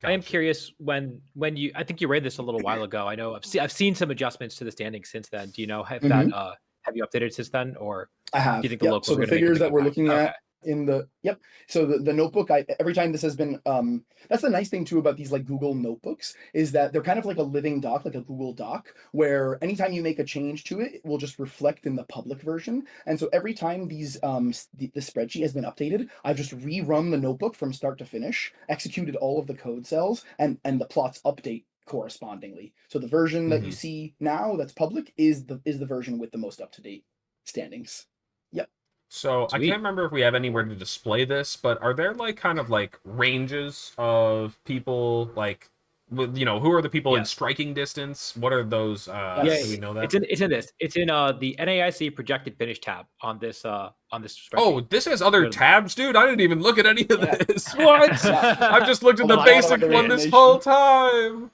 I am curious when I think you read this a little while ago. I know I've seen some adjustments to the standings since then. Do you know if that Have you updated since then, or I have. do you think the Yep. locals So are the going to make figures a that big we're impact? looking Okay. at in the so the notebook, every time this has been that's the nice thing too about these like Google notebooks, is that they're kind of like a living doc, like a Google Doc, where anytime you make a change to it, it will just reflect in the public version. And so every time these the spreadsheet has been updated, I've just rerun the notebook from start to finish, executed all of the code cells, and the plots update correspondingly. So the version that you see now that's public is the version with the most up-to-date standings. Yep. So I Sweet. can't remember if we have anywhere to display this, but are there like kind of like ranges of people, like, you know, who are the people in striking distance? What are those? Yeah, Do we know that? it's in this. It's in the NAIC projected finish tab on this spreadsheet. Oh, this has other Literally. tabs, dude. I didn't even look at any of Yeah. this. What? Yeah. I've just looked at A the lot of basic other one this information. whole time.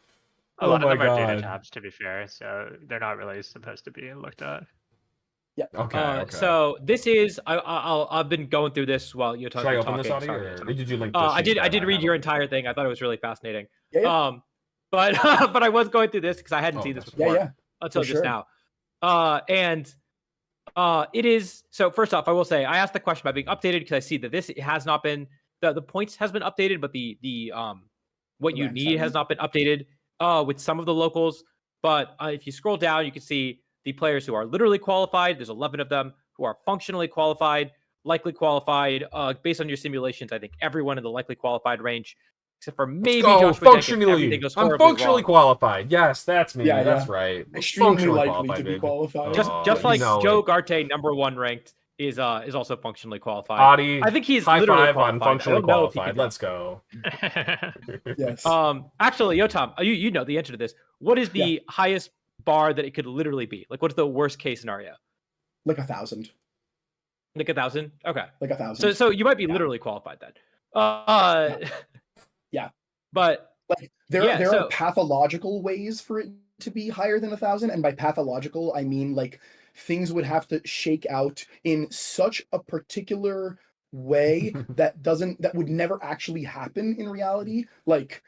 A Oh lot my of them are data god. tabs, to be fair, so they're not really supposed to be looked at. Yeah. Okay. So this is I've been going through this while Yotam's Should I been open this, talking. Audie, Sorry, or Yotam. did you link the I sheet did that read your have? entire thing. I thought it was really fascinating. Yeah. But but I was going through this because I hadn't seen this before until just now. It is, so first off, I will say I asked the question about being updated because I see that this has not been, the points has been updated, but the what you need has not been updated with some of the locals. But if you scroll down, you can see the players who are literally qualified. There's 11 of them who are functionally qualified, likely qualified. Based on your simulations, I think everyone in the likely qualified range, except for maybe Joshua functionally. Jenkins, I'm functionally qualified. Yes, that's me. Yeah, that's right. Extremely likely qualified, to be baby. qualified. Just like Joe Garte, #1 ranked, is also functionally qualified. Audie, I think he's high literally five qualified. on functionally I don't know if he qualified. can Let's go. Yes. Actually, Yotam, you know the answer to this. What is the highest bar that it could literally be? Like, what's the worst case scenario? Like 1,000. Like 1,000? Okay. Like 1,000. So you might be literally qualified then. Yeah. But like there are pathological ways for it to be higher than 1,000, and by pathological I mean like things would have to shake out in such a particular way that would never actually happen in reality. Like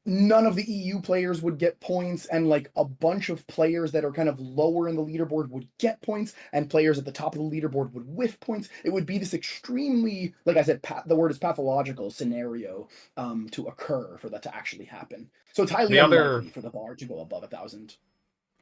none of the EU players would get points, and like a bunch of players that are kind of lower in the leaderboard would get points, and players at the top of the leaderboard would whiff points. It would be this extremely, like I said, the word is pathological scenario to occur for that to actually happen. So it's highly unlikely for the bar to go above 1,000.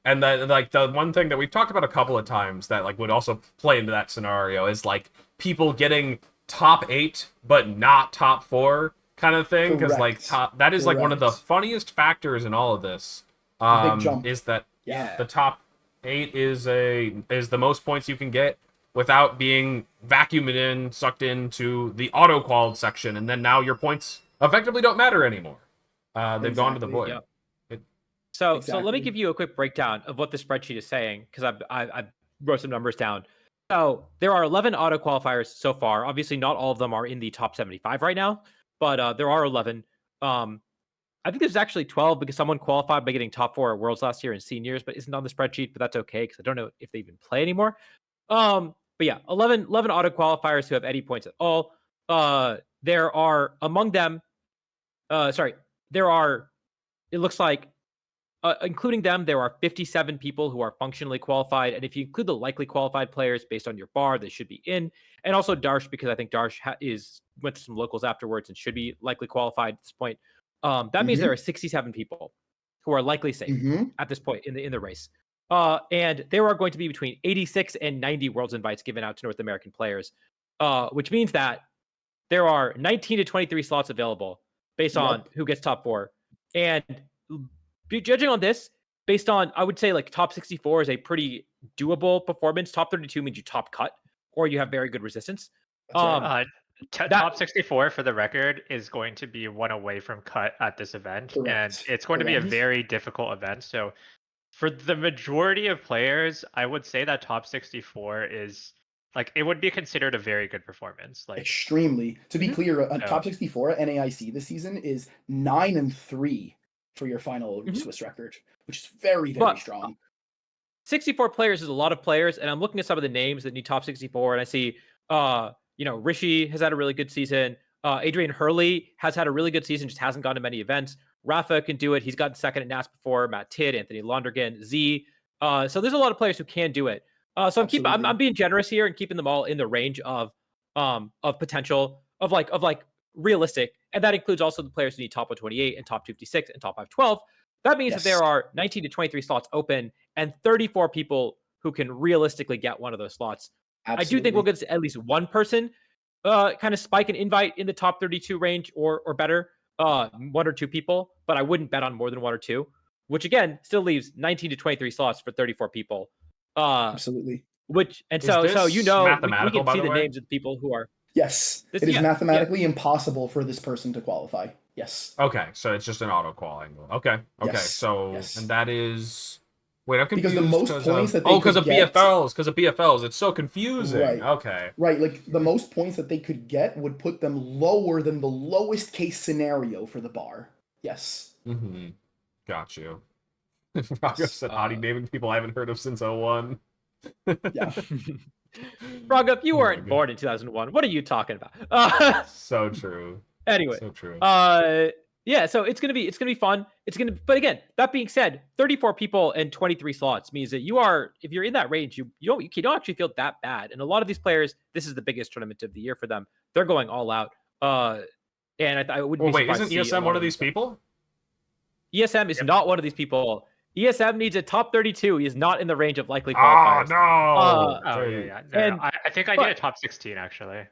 And then, like, the one thing that we've talked about a couple of times that like would also play into that scenario is like people getting top 8 but not top 4 kind of thing, because like that is like one of the funniest factors in all of this. Big jump. Is that the top 8 is the most points you can get without being vacuumed sucked into the auto-qualled section, and then now your points effectively don't matter anymore. They've gone to the void. Yep. So let me give you a quick breakdown of what the spreadsheet is saying, because I wrote some numbers down. So there are 11 auto qualifiers so far. Obviously, not all of them are in the top 75 right now, but there are 11. I think there's actually 12 because someone qualified by getting top 4 at Worlds last year in seniors, but isn't on the spreadsheet. But that's okay because I don't know if they even play anymore. But yeah, 11 auto qualifiers who have any points at all. There are among them. There are. It looks like, including them, there are 57 people who are functionally qualified, and if you include the likely qualified players based on your bar, they should be in. And also Darsh, because I think Darsh went to some locals afterwards and should be likely qualified at this point. That means there are 67 people who are likely safe at this point in the race. And there are going to be between 86 and 90 Worlds invites given out to North American players, which means that there are 19 to 23 slots available based on who gets top 4. And judging on this, based on, I would say like top 64 is a pretty doable performance. Top 32 means you top cut or you have very good resistance. Top 64, for the record, is going to be one away from cut at this event. Correct. And it's going to be a very difficult event. So for the majority of players, I would say that top 64 is like, it would be considered a very good performance. Like, extremely. To be clear, top 64 at NAIC this season is 9-3 for your final Swiss record, which is very, very strong. 64 players is a lot of players, and I'm looking at some of the names that need top 64, and I see, Rishi has had a really good season. Adrian Hurley has had a really good season, just hasn't gone to many events. Rafa can do it. He's gotten second at NAS before. Matt Tidd, Anthony Londergan, Z. So there's a lot of players who can do it. So Absolutely. I'm being generous here and keeping them all in the range of potential of like realistic, and that includes also the players who need top 128 and top 256 and top 512. That means that Yes. there are 19 to 23 slots open and 34 people who can realistically get one of those slots. I do think we'll get at least one person kind of spike an invite in the top 32 range or better, one or two people, but I wouldn't bet on more than one or two, which again still leaves 19 to 23 slots for 34 people. Absolutely. Which and Is so this we mathematical, can by see the the way? names of the people who are. Yes, This- it is yeah, mathematically impossible for this person to qualify. Yes. Okay, so it's just an auto qual angle. Okay. Yes, So yes. and that is. Wait, I'm Because confused. the most points that they because could of get- BFLs. Because of BFLs, it's so confusing. Right. Okay. Right, like the most points that they could get would put them lower than the lowest case scenario for the bar. Yes. Mm-hmm. Got you. Rocco said Adi naming people I haven't heard of since 01. Yeah. Braga, if you Oh my weren't God. born in 2001, what are you talking about? So true. Anyway, So true. yeah, so it's gonna be fun. But again, that being said, 34 people and 23 slots means that if you're in that range, you don't actually feel that bad. And a lot of these players, this is the biggest tournament of the year for them. They're going all out. And I wouldn't be Wait, surprised isn't to see a ESM lot one of these people? ESM is not one of these people. ESM needs a top 32. He is not in the range of likely Oh qualifiers. no! Oh yeah. No, and- I think I need a top 16 actually.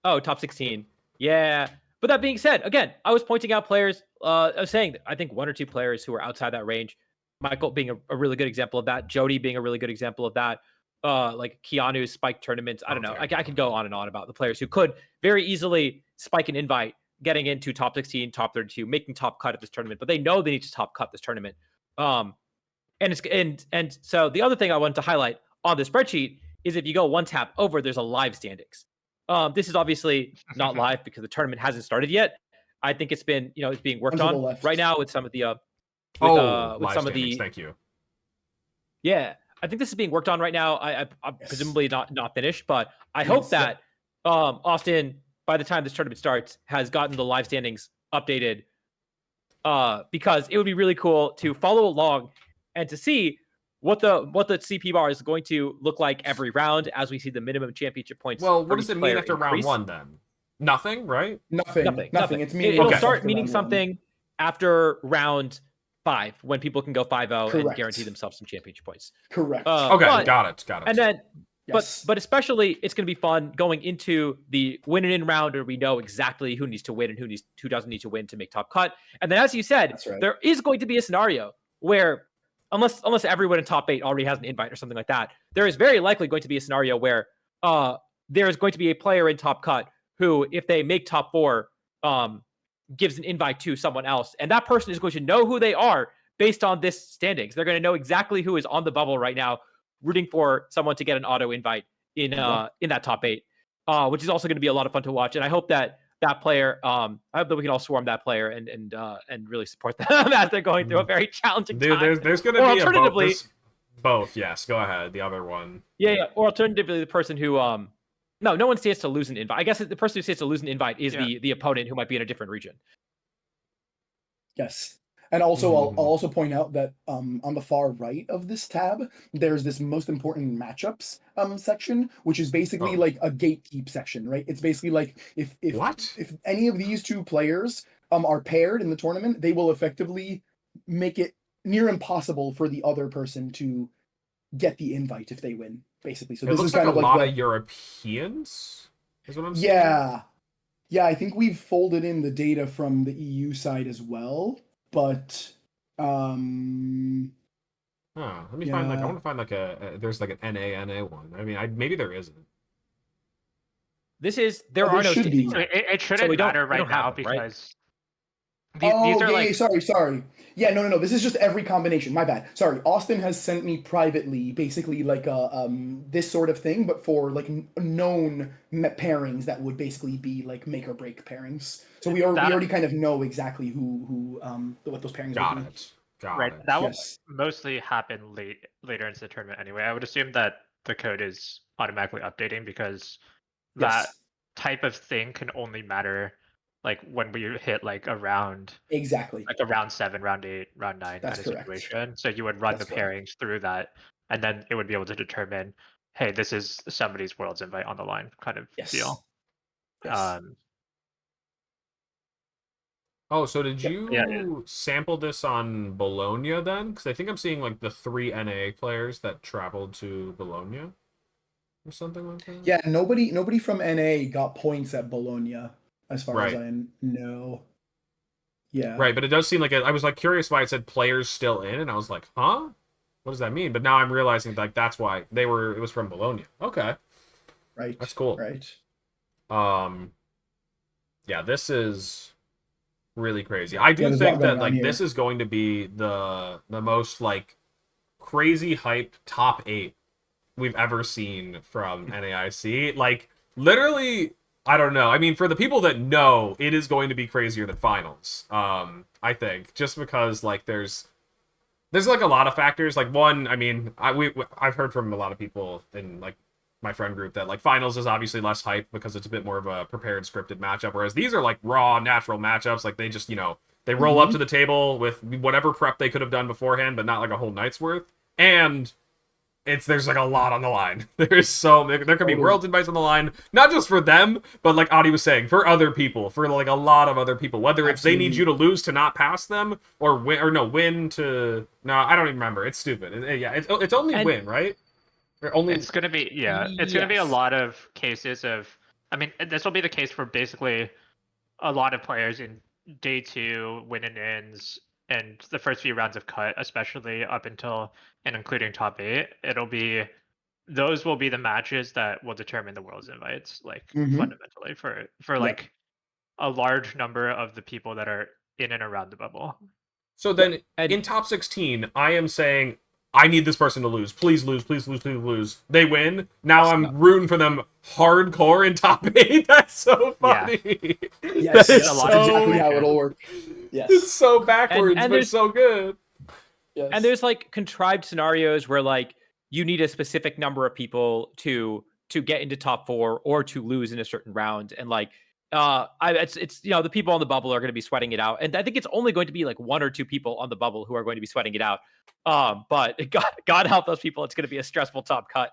Oh, top 16. Yeah. But that being said, again, I was pointing out players. I was saying that I think one or two players who are outside that range. Michael being a really good example of that. Jody being a really good example of that. Like Keanu's spike tournaments. I don't know. I could go on and on about the players who could very easily spike an invite, getting into top 16, top 32, making top cut at this tournament. But they know they need to top cut this tournament. And so the other thing I wanted to highlight on the spreadsheet is if you go one tap over, there's a live standings. This is obviously not live because the tournament hasn't started yet. I think it's been, it's being worked Onto the on left. right now with some of the live some of standings, the thank you. yeah. I think this is being worked on right now. I'm Yes. presumably not finished, but I hope that Austin, by the time this tournament starts, has gotten the live standings updated. Because it would be really cool to follow along and to see what the CP bar is going to look like every round as we see the minimum championship points. Well, for what does each it mean player after round increase. one then? Nothing, right? Nothing. It's meaning It'll Okay. start after meaning round one. something after round 5 when people can go 5-0 and Correct. guarantee themselves some championship points. Correct. Okay, but- got it. And then Yes. But especially it's going to be fun going into the win and in round where we know exactly who needs to win and who doesn't need to win to make top cut. And then as you said, That's right. there is going to be a scenario where unless everyone in top 8 already has an invite or something like that, there is very likely going to be a scenario where there is going to be a player in top cut who, if they make top 4, gives an invite to someone else. And that person is going to know who they are based on this standings. They're going to know exactly who is on the bubble right now, rooting for someone to get an auto invite in that top 8, which is also going to be a lot of fun to watch. And I hope that player, I hope that we can all swarm that player and really support them as they're going through a very challenging time. There's going to Or be alternatively, both. Yes, go ahead. The other one. Yeah. Or alternatively, the person who no one stands to lose an invite. I guess the person who stands to lose an invite is the opponent who might be in a different region. Yes. And also, I'll Mhm. also point out that on the far right of this tab, there's this most important matchups section, which is basically Oh. like a gatekeep section, right? It's basically like if What? if any of these two players are paired in the tournament, they will effectively make it near impossible for the other person to get the invite if they win, basically. So It this looks is like kind a of like lot the- of Europeans. Is what I'm seeing. Yeah, I think we've folded in the data from the EU side as well, but Let me find I Yeah. want to find there's like an NA one. I mean, maybe there isn't. There there are no should be. standings. It shouldn't we don't- matter we right don't have now them, right? because these are like sorry. Yeah, no. This is just every combination. My bad. Sorry. Austin has sent me privately, basically like a this sort of thing, but for like known pairings that would basically be like make or break pairings. So we already kind of know exactly who what those pairings Got would be. it. Got right. it. That will Yes. mostly happen later into the tournament anyway. I would assume that the code is automatically updating because that Yes. type of thing can only matter like when we hit like a round, Exactly. like a round 7, round 8, round 9 That's kind of correct. situation. So you would run That's the correct. pairings through that and then it would be able to determine, hey, this is somebody's Worlds invite on the line kind of Yes. deal. Yes. Oh, so did Yeah, you sample this on Bologna then? Because I think I'm seeing like the 3 NAA players that traveled to Bologna or something like that. Yeah, nobody from NA got points at Bologna, as far as Right. I know. Yeah. Right, but it does seem like I was like curious why it said players still in, and I was like, huh? What does that mean? But now I'm realizing like that's why it was from Bologna. Okay. Right. That's cool. Right. Yeah, this is really crazy. I do there's a lot think that going on like this here. is going to be the most like crazy hype top 8 we've ever seen from NAIC. Like literally, I don't know. I mean, for the people that know, it is going to be crazier than finals. I think just because like there's like a lot of factors. Like one, I mean, I've heard from a lot of people in like my friend group that like finals is obviously less hype because it's a bit more of a prepared scripted matchup, whereas these are like raw natural matchups. Like they just they roll up to the table with whatever prep they could have done beforehand, but not like a whole night's worth. And there's like a lot on the line. There could be worlds invites on the line, not just for them, but like Adi was saying, for other people, for like a lot of other people. Whether it's they need you to lose to not pass them, or win to I don't even remember. It's stupid. It's only win, right? Or only it's gonna be it's gonna be a lot of cases of. I mean, this will be the case for basically a lot of players in day 2 win and ends and the first few rounds of cut, especially up until and including top 8. Those will be the matches that will determine the Worlds invites, like fundamentally for like a large number of the people that are in and around the bubble. So then in top 16, I am saying I need this person to lose. Please lose, please lose, please lose. They win. Now I'm rooting for them hardcore in top 8. That's so funny. Yeah. Yes, that is exactly how it'll work. Yes. It's so backwards, but so good. Yes. And there's like contrived scenarios where like you need a specific number of people to get into top 4 or to lose in a certain round, and like it's the people on the bubble are going to be sweating it out, and I think it's only going to be like 1 or 2 people on the bubble who are going to be sweating it out. But God help those people. It's going to be a stressful top cut.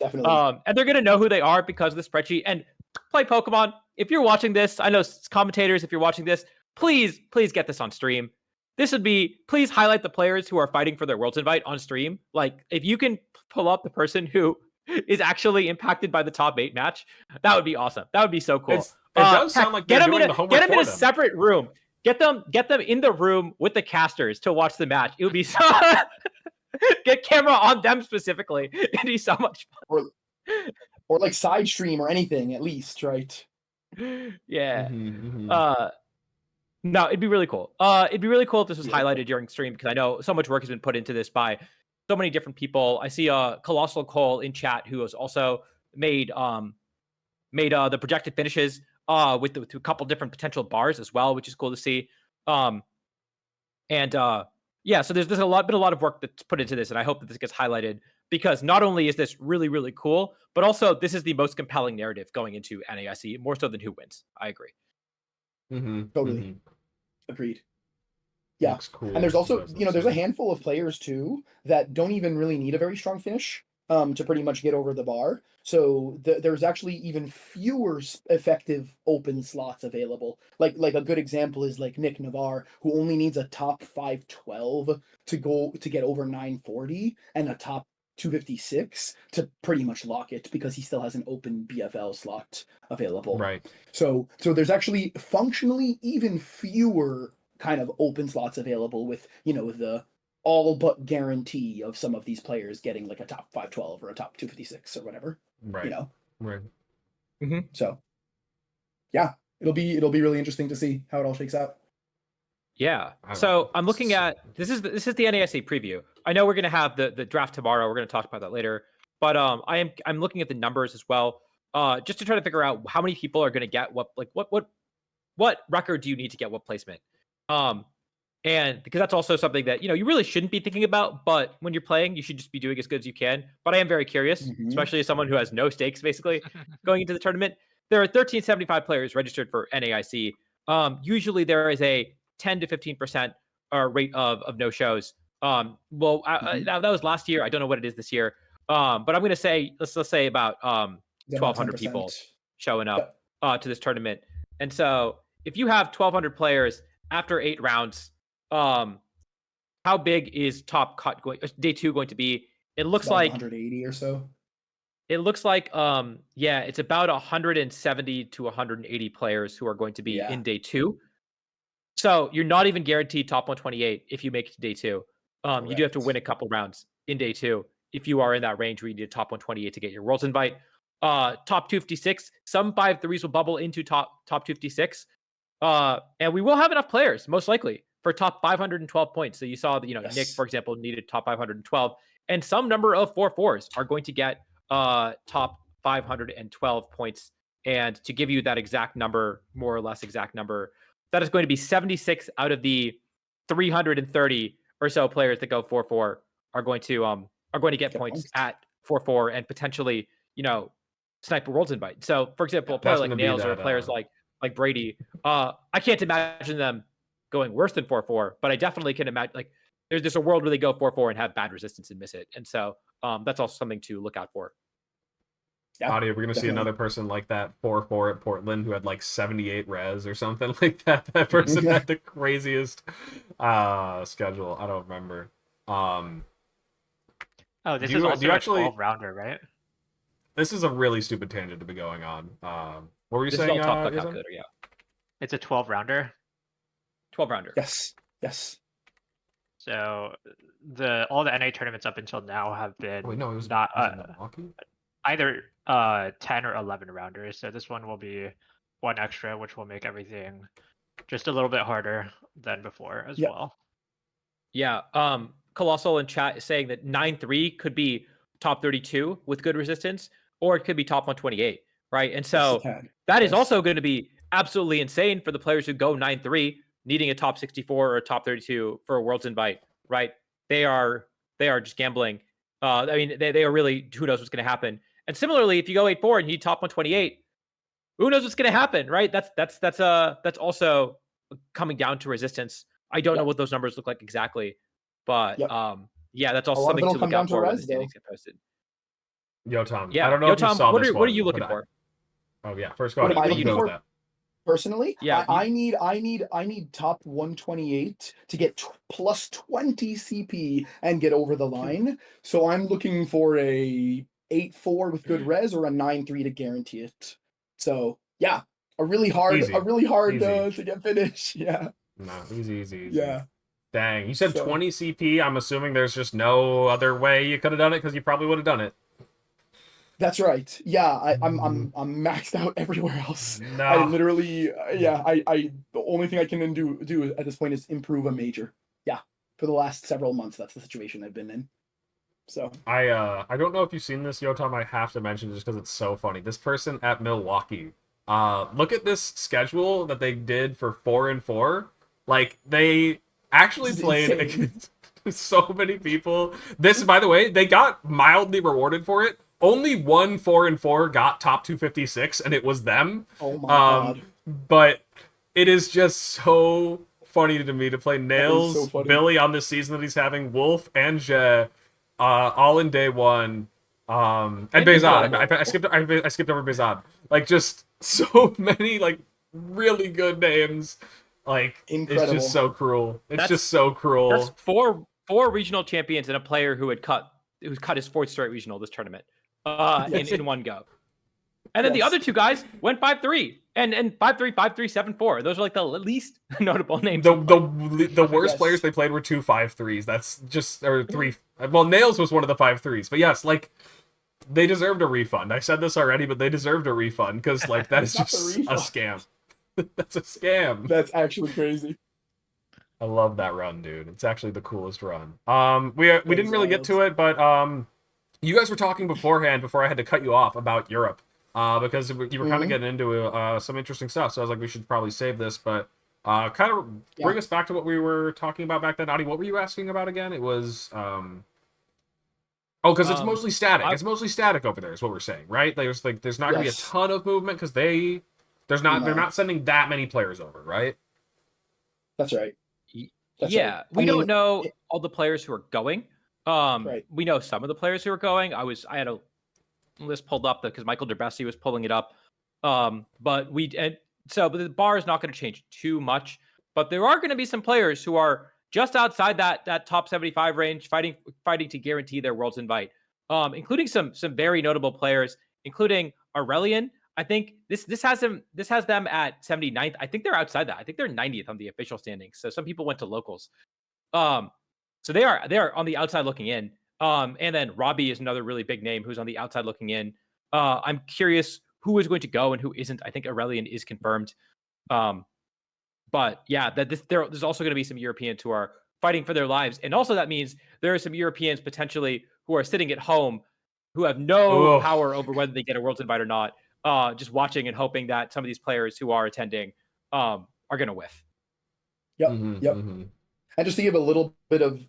Definitely. And they're going to know who they are because of the spreadsheet. And play Pokemon. If you're watching this, I know commentators, if you're watching this, please get this on stream. This would be, please highlight the players who are fighting for their Worlds invite on stream. Like, if you can pull up the person who is actually impacted by the top 8 match, that would be awesome. That would be so cool. It does sound like they're doing the homework Get them in a them. separate room. Get them in the room with the casters to watch the match. It would be so... Get camera on them specifically. It'd be so much fun. Or like side stream or anything, at least, right? Yeah. No, it'd be really cool. It'd be really cool if this was highlighted during stream, because I know so much work has been put into this by so many different people. I see Colossal Cole in chat who has also made the projected finishes with a couple different potential bars as well, which is cool to see. So there's been a lot of work that's put into this, and I hope that this gets highlighted, because not only is this really, really cool, but also this is the most compelling narrative going into NAIC, more so than who wins. I agree. Totally. Agreed. Yeah. Cool. And there's also, there's a handful of players too that don't even really need a very strong finish to pretty much get over the bar. So there's actually even fewer effective open slots available. Like a good example is like Nick Navarre, who only needs a top 512 to get over 940 and a top 256 to pretty much lock it, because he still has an open BFL slot available. Right. So there's actually functionally even fewer kind of open slots available, with the all but guarantee of some of these players getting like a top 512 or a top 256 or whatever. Right. Right. So yeah, it'll be really interesting to see how it all shakes out. Yeah. So I'm looking at this is the NAIC preview. I know we're gonna have the draft tomorrow. We're gonna talk about that later. But I'm looking at the numbers as well, just to try to figure out how many people are gonna get what record do you need to get what placement. And because that's also something that you really shouldn't be thinking about, but when you're playing, you should just be doing as good as you can. But I am very curious, especially as someone who has no stakes basically going into the tournament. There are 1375 players registered for NAIC. Usually there is a 10 to 15% rate of no shows. That was last year. I don't know what it is this year. But I'm gonna say let's say about Is about 1,200 10%. people showing Yep. up to this tournament. And so if you have 1,200 players after 8 rounds, how big is day 2 going to be? It looks It's about like 180 or so. It looks like it's about 170 to 180 players who are going to be Yeah. in day 2. So you're not even guaranteed top 128 if you make it to day 2. You do have to Correct. win a couple rounds in day 2 if you are in that range where you need a top 128 to get your Worlds invite. Top 256, some 5-3s will bubble into top 256. And we will have enough players, most likely, for top 512 points. So you saw that, Yes. Nick, for example, needed top 512, and some number of 4-4s are going to get top 512 points. And to give you that exact number, more or less exact number, that is going to be 76 out of the 330 or so players that go 4-4 are going to get points at 4-4 and potentially, snipe a Worlds invite. So, for example, a player like Nails or players like Brady, I can't imagine them going worse than 4-4, but I definitely can imagine there's a world where they go 4-4 and have bad resistance and miss it. And so that's also something to look out for. Yeah, Audio, we're gonna see another person like that 4-4 at Portland who had like 78 res or something like that. That person had the craziest schedule. I don't remember. This is also a 12-rounder, right? This is a really stupid tangent to be going on. What were you this saying? Is all top calculator, yeah. It's a 12-rounder. 12-rounder. Yes. So all the NA tournaments up until now have been either 10 or 11 rounders. So this one will be one extra, which will make everything just a little bit harder than before as well. Yeah. Colossal in chat is saying that 9-3 could be top 32 with good resistance, or it could be top 128, right? And so that is also going to be absolutely insane for the players who go 9-3, needing a top 64 or a top 32 for a Worlds invite, right? They are just gambling. They are really, who knows what's going to happen. And similarly, if you go 8-4 and you need top 128, who knows what's going to happen, right? That's also coming down to resistance. I don't know what those numbers look like exactly, but that's also something to look out for when the standings get posted. Yotam, I don't know if you saw this one. What are you looking for? Oh yeah, first go ahead. What am I looking for? That. Personally, yeah, I need top 128 to get plus 20 CP and get over the line. So I'm looking for a 8-4 with good res or a 9-3 to guarantee it. So yeah, a really hard to get finished. Yeah. No, easy. Yeah. Dang, you said 20 CP. I'm assuming there's just no other way you could have done it because you probably would have done it. That's right. Yeah, I'm maxed out everywhere else. No. I literally, I the only thing I can do at this point is improve a major. Yeah, for the last several months, that's the situation I've been in. So I don't know if you've seen this, Yotam. I have to mention just because it's so funny. This person at Milwaukee. Look at this schedule that they did for 4-4. Like they actually played against so many people. This, by the way, they got mildly rewarded for it. Only one 4-4 got top 256, and it was them. Oh my god! But it is just so funny to me to play Nails, Billy on this season that he's having, Wolf and Je, all in day 1, and Bezad. I skipped over Bezad. Like just so many like really good names. Like incredible. It's just so cruel. It's just so cruel. That's four regional champions and a player who's cut his 4th straight regional this tournament. In one go. And then the other 2 guys went 5-3 and 5-3, 7-4. Those are like the least notable names. The worst players they played were 2 5-3s. That's just, or 3. Well, Nails was one of the 5-3s, but yes, like they deserved a refund. I said this already, but they deserved a refund because like that is just a scam. That's a scam. That's actually crazy. I love that run, dude. It's actually the coolest run. We didn't really get to it, but you guys were talking beforehand, before I had to cut you off, about Europe, because you were kind of getting into some interesting stuff. So I was like, we should probably save this, but kind of bring us back to what we were talking about back then. Adi, what were you asking about again? It was because it's mostly static. It's mostly static over there, is what we're saying, right? There's not gonna be a ton of movement because they're not sending that many players over, right? That's right. We don't know all the players who are going. Right. We know some of the players who are going. I had a list pulled up because Michael Derbesi was pulling it up. But the bar is not going to change too much. But there are going to be some players who are just outside that top 75 range, fighting to guarantee their Worlds invite, including some very notable players, including Aurelian. I think this has them at 79th. I think they're outside that. I think they're 90th on the official standings. So some people went to locals. So they are on the outside looking in. And then Robbie is another really big name who's on the outside looking in. I'm curious who is going to go and who isn't. I think Aurelian is confirmed. But yeah, there's also going to be some Europeans who are fighting for their lives. And also that means there are some Europeans potentially who are sitting at home who have no power over whether they get a Worlds invite or not. Just watching and hoping that some of these players who are attending are going to whiff. Yep. Mhm, Yep. mhm. And just to give a little bit of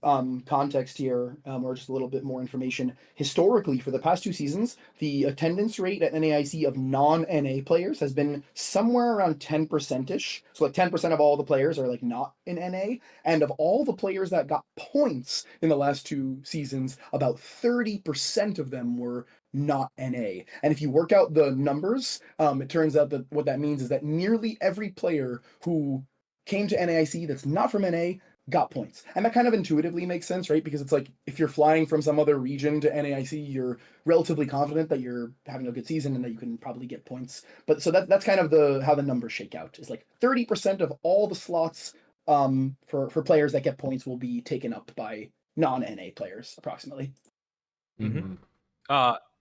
context here, or just a little bit more information, historically, for the past 2 seasons, the attendance rate at NAIC of non-NA players has been somewhere around 10%-ish. So like 10% of all the players are like not in NA. And of all the players that got points in the last 2 seasons, about 30% of them were not NA. And if you work out the numbers, it turns out that what that means is that nearly every player who came to NAIC that's not from NA got points. And that kind of intuitively makes sense, right? Because it's like if you're flying from some other region to NAIC, you're relatively confident that you're having a good season and that you can probably get points. But so that's kind of how the numbers shake out. Is like 30% of all the slots for players that get points will be taken up by non-NA players, approximately. Mm-hmm.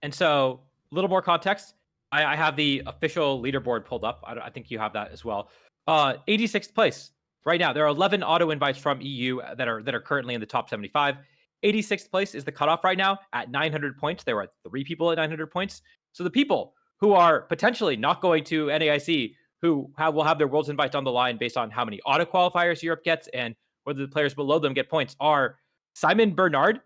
And so a little more context. I have the official leaderboard pulled up. I think you have that as well. 86th place. Right now, there are 11 auto invites from EU that are currently in the top 75. 86th place is the cutoff right now at 900 points. There are 3 people at 900 points. So the people who are potentially not going to NAIC, who will have their Worlds invites on the line based on how many auto qualifiers Europe gets and whether the players below them get points, are Simon Bernard,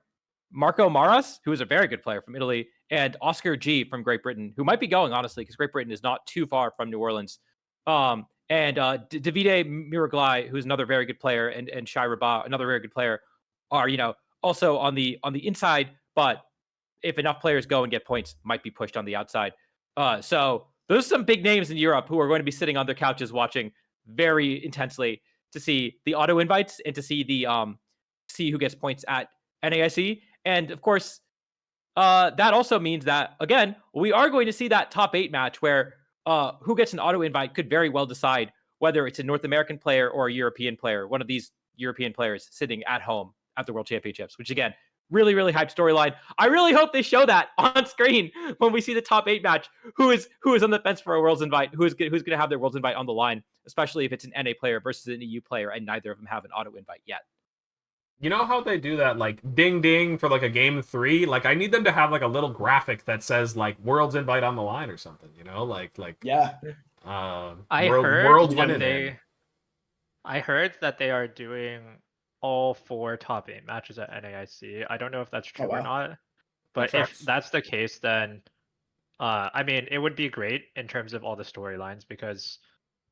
Marco Maras, who is a very good player from Italy, and Oscar G from Great Britain, who might be going, honestly, because Great Britain is not too far from New Orleans. And Davide Miraglai, who's another very good player, and Shai Rabat, another very good player, are also on the inside. But if enough players go and get points, might be pushed on the outside. So there's some big names in Europe who are going to be sitting on their couches watching very intensely to see the auto invites and to see see who gets points at NAIC. And of course, that also means that again we are going to see that top 8 match where who gets an auto invite could very well decide whether it's a North American player or a European player, one of these European players sitting at home at the World Championships, which again, really, really hype storyline. I really hope they show that on screen when we see the top 8 match. Who is on the fence for a Worlds invite? Who's going to have their Worlds invite on the line, especially if it's an NA player versus an EU player and neither of them have an auto invite yet. You know how they do that, like, ding ding for, like, a game 3? Like, I need them to have, like, a little graphic that says, like, World's invite on the line or something, you know? Like yeah. I heard that they are doing all 4 top 8 matches at NAIC. I don't know if that's true or not. But if that's the case, then, I mean, it would be great in terms of all the storylines, because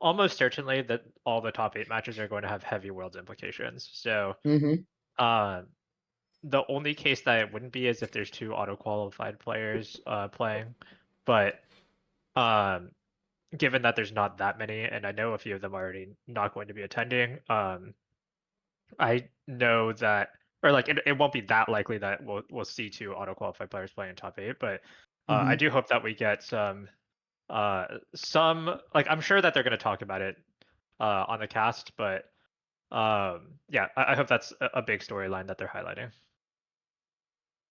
almost certainly that all the top 8 matches are going to have heavy Worlds implications. So, the only case that it wouldn't be is if there's 2 auto-qualified players playing. But given that there's not that many, and I know a few of them are already not going to be attending, I know that, or like it won't be that likely that we'll see 2 auto-qualified players playing in top 8, but I do hope that we get some, like, I'm sure that they're going to talk about it on the cast, but yeah, I hope that's a big storyline that they're highlighting.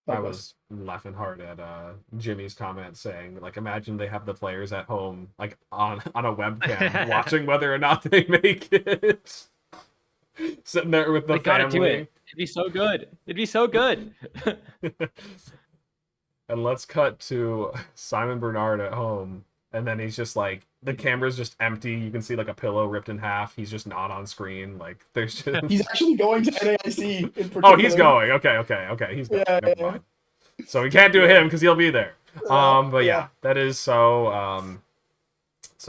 I was laughing hard at Jimmy's comment saying, like, imagine they have the players at home, like, on a webcam watching whether or not they make it. Sitting there with the family. Gotta do it. It'd be so good. It'd be so good. And let's cut to Simon Bernard at home. And then he's just like, the camera's just empty. You can see like a pillow ripped in half. He's just not on screen. Like, there's just... He's actually going to NAIC in particular. Oh, he's going. Okay. He's going. Yeah, Never mind. So we can't do him because he'll be there. But yeah, that is so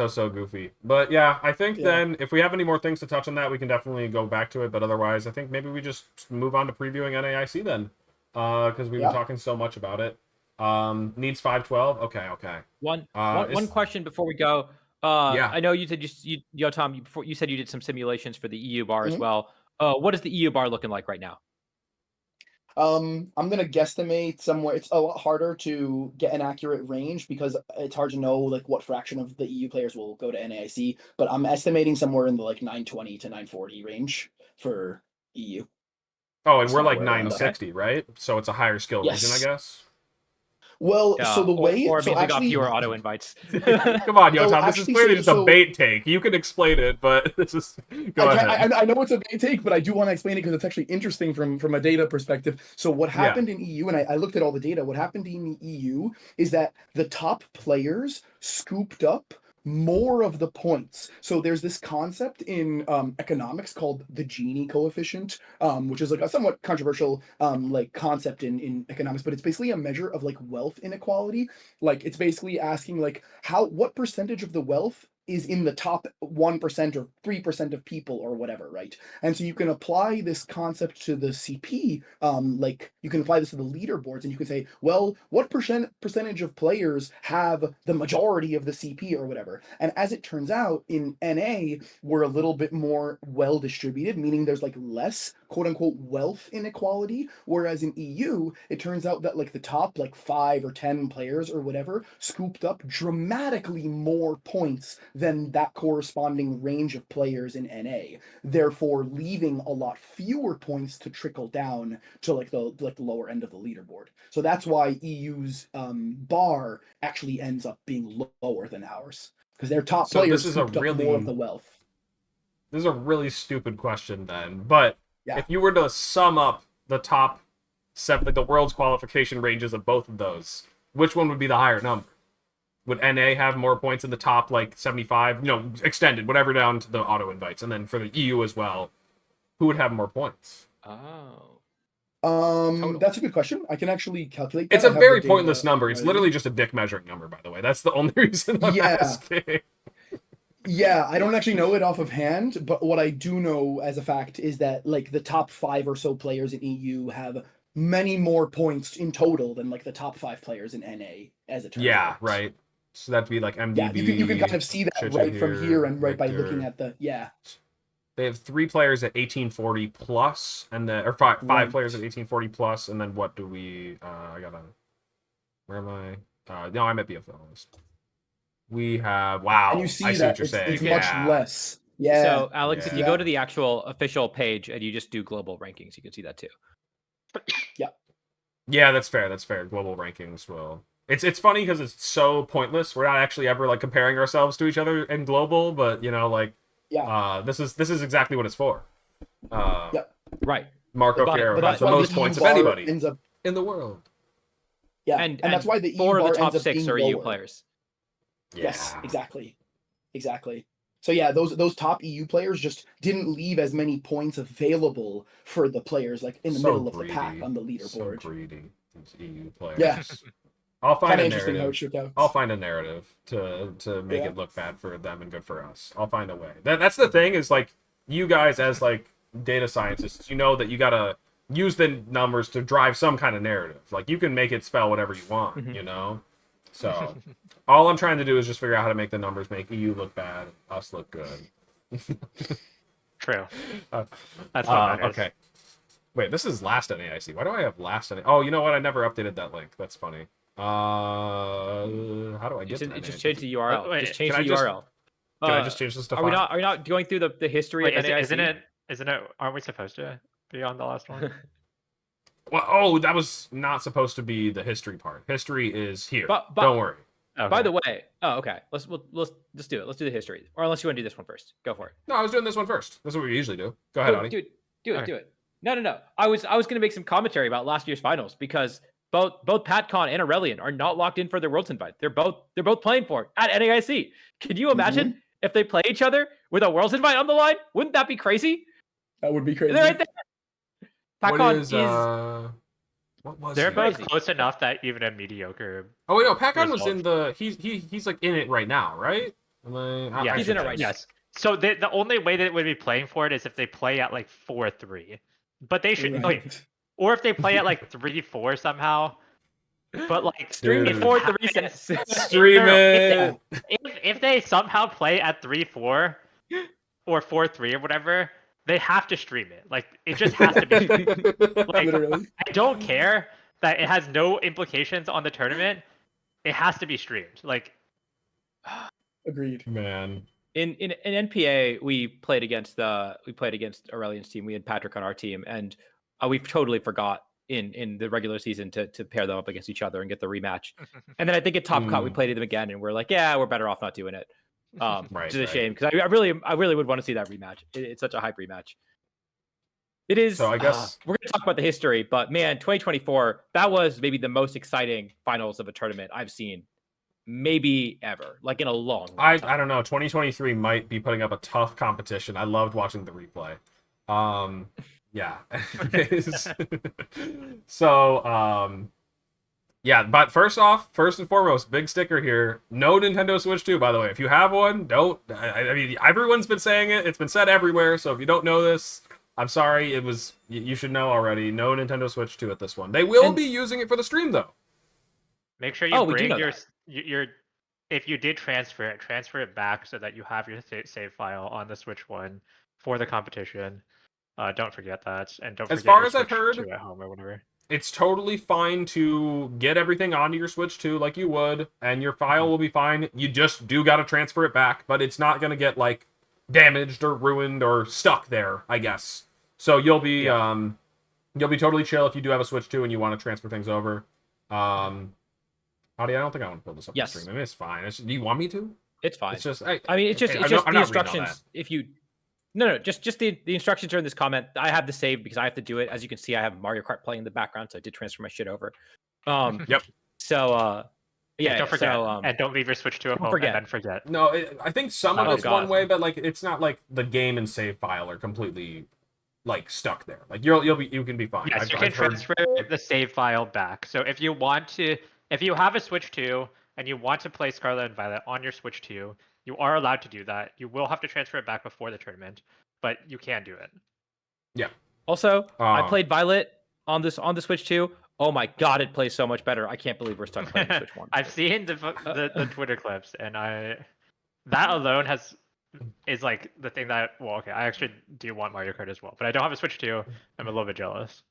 So goofy. But yeah, I think Yeah. then if we have any more things to touch on that, we can definitely go back to it. But otherwise, I think maybe we just move on to previewing NAIC then, because we've been talking so much about it. Needs 512. Okay. One question before we go. Yeah. I know you said Yotam, before you said you did some simulations for the EU bar as Mhm. well. What is the EU bar looking like right now? I'm gonna guesstimate somewhere. It's a lot harder to get an accurate range because it's hard to know like what fraction of the EU players will go to NAIC. But I'm estimating somewhere in the like 920 to 940 range for EU. Oh, and we're like Somewhere around there. 960, right? So it's a higher skill region, I Yes. guess. Well, so the way, or it so means we got actually, fewer auto invites. Come on, So Yotam. This is actually, clearly so- just a so- bait take. You can explain it, but this is go ahead. I know it's a big take, but I do want to explain it because it's actually interesting from a data perspective. So what happened in EU, and I looked at all the data, what happened in the EU is that the top players scooped up more of the points. So there's this concept in economics called the Gini coefficient, which is like a somewhat controversial like concept in economics, but it's basically a measure of like wealth inequality. Like it's basically asking like what percentage of the wealth is in the top 1% or 3% of people or whatever, right? And so you can apply this concept to the CP, like you can apply this to the leaderboards and you can say, well, what percentage of players have the majority of the CP or whatever? And as it turns out, in NA, we're a little bit more well distributed, meaning there's like less quote unquote wealth inequality. Whereas in EU, it turns out that like the top like 5 or 10 players or whatever scooped up dramatically more points than that corresponding range of players in NA, therefore leaving a lot fewer points to trickle down to like the lower end of the leaderboard. So that's why EU's bar actually ends up being lower than ours because their top So players this is a scooped up more of the wealth. This is a really stupid question then, but Yeah. if you were to sum up the top seven, like the world's qualification ranges of both of those, which one would be the higher number? Would NA have more points in the top like 75? Extended, whatever, down to the auto invites, and then for the EU as well, who would have more points? Oh. That's a good question. I can actually calculate that. It's a I have very the data pointless number. It's already. literally just a dick measuring number, by the way. That's the only reason I'm Yeah. asking. Yeah, I don't actually know it off of hand, but what I do know as a fact is that like the top 5 or so players in EU have many more points in total than like the top 5 players in NA, as it turns out. Right. So that'd be like MDB. Yeah, you can kind of see that right from here and right by looking at the They have 3 players at 1840 plus, and then or five players at 1840 plus, and then what do we? Where am I? No, I'm at BFL list. We have and you see I see that what you're saying. it's much less. Yeah. So Alex, if you Yeah. go to the actual official page and you just do global rankings, you can see that too. Yeah, that's fair. That's fair. Global rankings will. It's funny because it's so pointless. We're not actually ever like comparing ourselves to each other in global, but this is exactly what it's for. Right. Marco But Fierro has that's the why most the points of bar anybody ends up, in the world. yeah, And that's why the EU 4 of bar the top ends up 6 being are EU lower. players. Yes, exactly. So yeah, those top EU players just didn't leave as many points available for the players like in the middle of the pack on the leaderboard. So greedy, these EU players. Yeah. I'll find Kind a of interesting how it narrative. shook out. I'll find a narrative to make Yeah. it look bad for them and good for us. I'll find a way. That's the thing is like you guys as like data scientists, you know that you gotta use the numbers to drive some kind of narrative. Like you can make it spell whatever you want, you know. So all I'm trying to do is just figure out how to make the numbers make EU look bad, us look good. True. That's what matters. Okay. Wait, this is last NAIC. Why do I have last NAIC? Oh, you know what? I never updated that link. That's funny. How do I get to Just change the URL. Wait, just change can the I just- URL. Can I just change this to Are we not going through the history Wait, of NAIC? isn't it? Aren't we supposed to be on the last one? Well, that was not supposed to be the history part. History is here. But- Don't worry. Okay. By the way, okay. Let's just do it. Let's do the history. Or unless you want to do this one first. Go for it. No, I was doing this one first. That's what we usually do. Go ahead, Audie. Do Okay. it. No. I was going to make some commentary about last year's finals because both PatCon and Aurelian are not locked in for their Worlds invite. They're both playing for it at NAIC. Can you imagine if they play each other with a Worlds invite on the line? Wouldn't that be crazy? That would be crazy. They're right there. PatCon is what was They're he? both Crazy. close enough that even a mediocre. Oh wait, no, Pac-Man was result. in the he's like in it right now, right? Yeah, He's in it right now. Yes. So the only way that it would be playing for it is if they play at like 4-3, but they should Right. or if they play at like 3-4 somehow. But like Stream if it it for the happens- recess. Stream if- it. if they somehow play at 3-4 or 4-3 or whatever, they have to stream it. Like it just has to be. Like, Literally. I don't care that it has no implications on the tournament. It has to be streamed. Like Agreed. Man. In NPA, we played against Aurelian's team. We had Patrick on our team, and we totally forgot in the regular season to pair them up against each other and get the rematch. And then I think at Top Cut we played them again, and we're like, yeah, we're better off not doing it. Which is a shame because I really would want to see that rematch. It's such a hype rematch. It is. So I guess we're gonna talk about the history, but man, 2024, that was maybe the most exciting finals of a tournament I've seen, maybe ever, like in a long time. I don't know. 2023 might be putting up a tough competition. I loved watching the replay. Yeah. So, yeah, but first and foremost, big sticker here. No Nintendo Switch 2, by the way. If you have one, don't. I mean, everyone's been saying it. It's been said everywhere. So if you don't know this, I'm sorry. You should know already. No Nintendo Switch 2 at this one. They will be using it for the stream, though. make sure you we do bring know your if you did transfer it back so that you have your save file on the Switch 1 for the competition. Don't forget that, and don't As forget far your as I've Switch heard, 2 at home or whatever. It's totally fine to get everything onto your Switch 2 like you would, and your file will be fine. You just do got to transfer it back, but it's not going to get, like, damaged or ruined or stuck there, I guess. So you'll be totally chill if you do have a Switch 2 and you want to transfer things over. Howdy, I don't think I want to build this up on stream. I mean, it's fine. Do you want me to? It's fine. It's just, I mean, it's just I'm the not reading all instructions. that. If you no, just the instructions are in this comment. I have the save because I have to do it. As you can see, I have Mario Kart playing in the background, so I did transfer my shit over. Yep. So yeah, don't forget, so, and don't leave your Switch 2 at home and then forget. No, I think some of Oh, it's God. one way, but like it's not like the game and save file are completely like stuck there. Like you can be fine. Yes, you can transfer the save file back. So if you have a Switch 2 and you want to play Scarlet and Violet on your Switch 2, you are allowed to do that. You will have to transfer it back before the tournament, but you can do it. Yeah. Also, I played Violet on the Switch 2. Oh my God, it plays so much better. I can't believe we're stuck playing Switch 1. I've seen the Twitter clips, and that alone is like the thing that I actually do want Mario Kart as well, but I don't have a Switch 2. I'm a little bit jealous.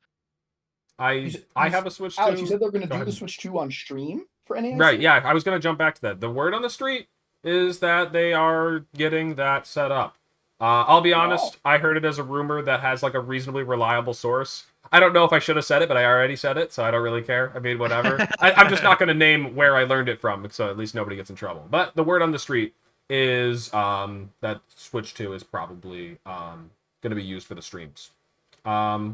I have a Switch 2. Alex, you said they're going to do ahead. the Switch 2 on stream for NAIC? Right, yeah, I was going to jump back to that. The word on the street is that they are getting that set up. I'll be honest, I heard it as a rumor that has like a reasonably reliable source. I don't know if I should have said it, but I already said it, so I don't really care. I mean, whatever. I'm just not going to name where I learned it from, so at least nobody gets in trouble. But the word on the street is that Switch 2 is probably going to be used for the streams.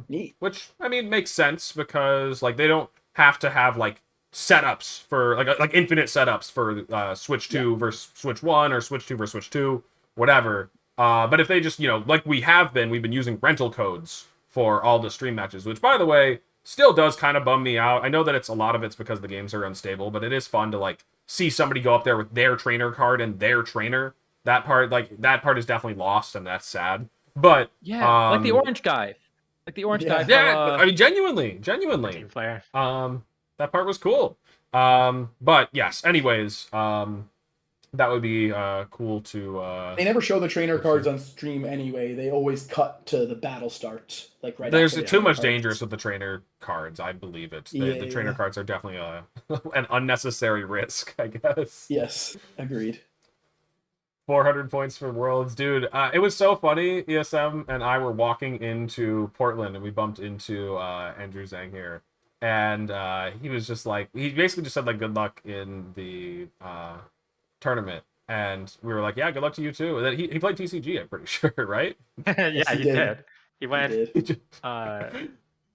Neat. Which, I mean, makes sense because like they don't have to have like setups for like infinite setups for Switch 2 versus Switch 1 or Switch 2 versus Switch 2, whatever. But if they just, like we've been using rental codes for all the stream matches, which by the way, still does kind of bum me out. I know that a lot of it's because the games are unstable, but it is fun to like see somebody go up there with their trainer card and their trainer. That part is definitely lost, and that's sad. But yeah, like the orange guy. Guy. Yeah, I mean, genuinely. Team player. That part was cool. But yes, anyways, that would be cool to. They never show the trainer cards on stream anyway. They always cut to the battle start, like right. There's after the too much cards. dangerous with the trainer cards. I believe it. The Yeah. trainer cards are definitely an unnecessary risk, I guess. Yes, agreed. 400 points for Worlds. Dude, it was so funny. ESM and I were walking into Portland, and we bumped into Andrew Zhang here. And he was just like, he basically just said, like, good luck in the tournament. And we were like, yeah, good luck to you, too. And then he played TCG, I'm pretty sure, right? Yeah, Yes, he did. He went. He did.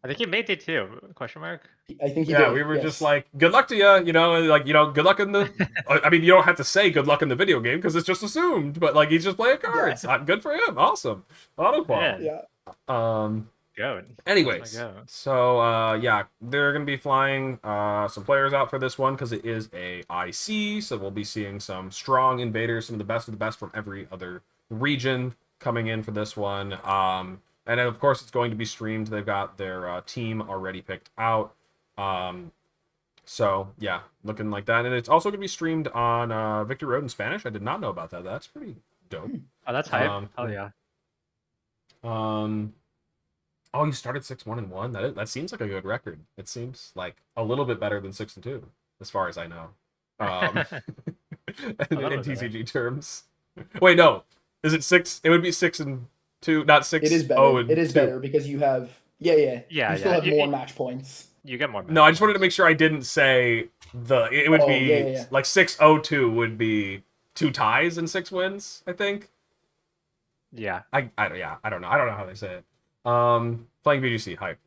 I think he made it too. Question mark. I think he Yeah, did. we were yes. just like, good luck to you, good luck in the. I mean, you don't have to say good luck in the video game because it's just assumed, but like he's just playing cards. Good for him. Awesome. Auto qual. Yeah. Yeah. go. Anyways, go. so yeah, they're gonna be flying some players out for this one because it is a IC, so we'll be seeing some strong invaders, some of the best from every other region coming in for this one. And then of course it's going to be streamed. They've got their team already picked out. So yeah, looking like that, and it's also gonna be streamed on Victory Road in Spanish. I did not know about that. That's pretty dope. Oh, that's hype. Hell yeah. Oh, you started 6-1-1. That seems like a good record. It seems like a little bit better than 6-2, as far as I know. In TCG terms. Wait, no. Is it 6? It would be 6-2, not 6. It is better. It is better because you have yeah. You still have more match points. You get more. No, I just wanted to make sure I didn't say it would be like 6-0-2 would be 2 ties and 6 wins, I think. Yeah. I don't know. I don't know how they say it. Playing VGC, hype.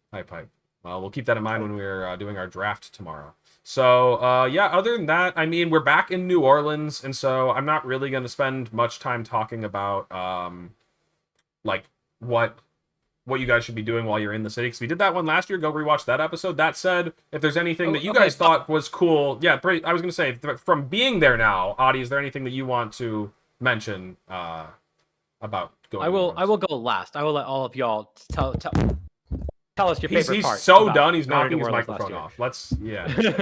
We'll keep that in mind when we're doing our draft tomorrow. So, yeah, other than that, I mean, we're back in New Orleans, and so I'm not really going to spend much time talking about, like, what you guys should be doing while you're in the city, because we did that one last year. Go rewatch that episode. That said, if there's anything that you guys thought was cool, yeah, I was going to say, from being there now, Adi, is there anything that you want to mention about going? I will go last. I will let all of y'all tell us your favorite part. He's so done. He's knocking his microphone off. I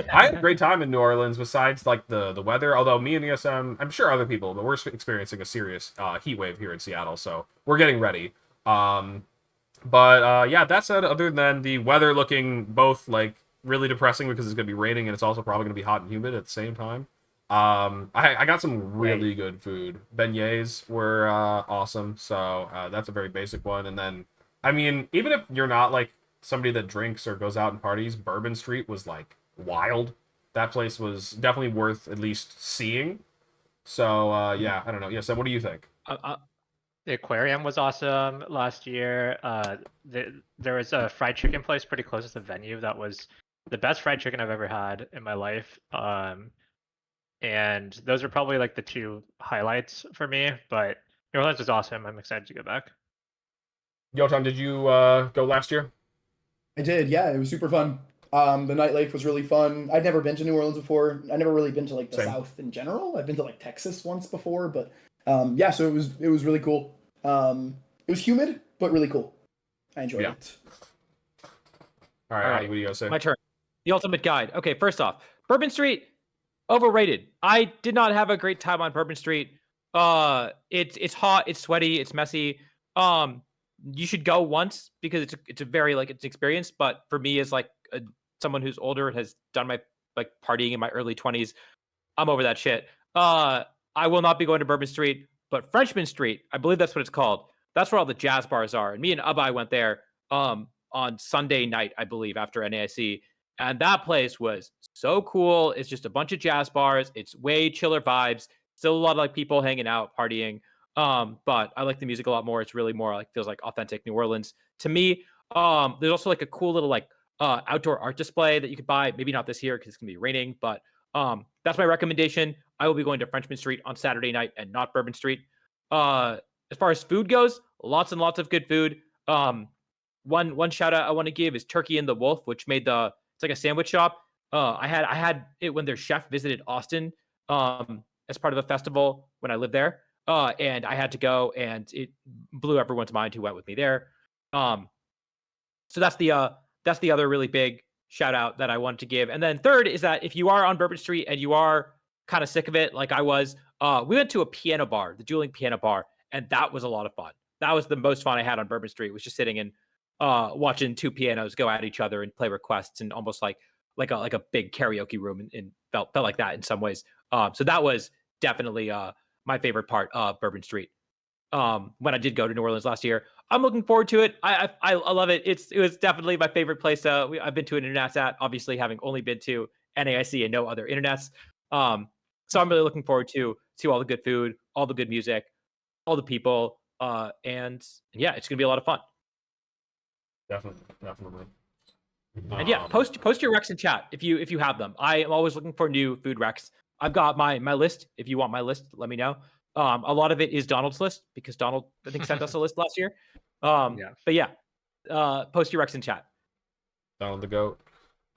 had a great time in New Orleans. Besides, like the weather. Although me and ESM, I'm sure other people, but we're experiencing a serious heat wave here in Seattle, so we're getting ready. But yeah, that said, other than the weather looking both like really depressing because it's gonna be raining and it's also probably gonna be hot and humid at the same time. I got some really good food. Beignets were awesome, so that's a very basic one. And then, I mean, even if you're not like somebody that drinks or goes out and parties, Bourbon Street was like wild. That place was definitely worth at least seeing. So yeah, I don't know. Yeah, so what do you think? The aquarium was awesome last year. There was a fried chicken place pretty close to the venue that was the best fried chicken I've ever had in my life. And those are probably like the 2 highlights for me. But New Orleans was awesome. I'm excited to go back. Yotam, did you go last year? I did, yeah. It was super fun. The nightlife was really fun. I'd never been to New Orleans before. I'd never really been to like the South in general. I've been to like Texas once before, but yeah, so it was really cool. It was humid, but really cool. I enjoyed it. All right, Adi, what do you guys say? My turn. The ultimate guide. Okay, first off, Bourbon Street, overrated. I did not have a great time on Bourbon Street. It's hot, it's sweaty, it's messy. You should go once because it's a very it's experience. But for me, as like someone who's older and has done my like partying in my early 20s, I'm over that shit. I will not be going to Bourbon Street, but Frenchman Street, I believe that's what it's called. That's where all the jazz bars are. And me and Abai went there on Sunday night, I believe, after NAIC. And that place was so cool. It's just a bunch of jazz bars. It's way chiller vibes. Still a lot of like people hanging out, partying. But I like the music a lot more. It's really more like feels like authentic New Orleans to me. There's also like a cool little like outdoor art display that you could buy. Maybe not this year because it's gonna be raining, but that's my recommendation. I will be going to Frenchman Street on Saturday night and not Bourbon Street. As far as food goes, lots and lots of good food. One shout out I want to give is Turkey and the Wolf, which made it's like a sandwich shop. I had it when their chef visited Austin as part of a festival when I lived there. And I had to go, and it blew everyone's mind who went with me there. So that's the other really big shout out that I wanted to give. And then third is that if you are on Bourbon Street and you are kind of sick of it, like I was, we went to a piano bar, the Dueling Piano Bar, and that was a lot of fun. That was the most fun I had on Bourbon Street, was just sitting and watching 2 pianos go at each other and play requests, and almost like a big karaoke room, and felt like that in some ways. So that was definitely my favorite part of Bourbon Street. When I did go to New Orleans last year, I'm looking forward to it. I love it. It was definitely my favorite place. I've been to an internets at, obviously having only been to NAIC and no other internets. So I'm really looking forward to all the good food, all the good music, all the people, and yeah, it's gonna be a lot of fun. Definitely. And yeah, post your recs in chat if you have them. I am always looking for new food recs. I've got my list. If you want my list, let me know. A lot of it is Donald's list because Donald, I think, sent us a list last year. But yeah, post your Rex in chat. Down the goat.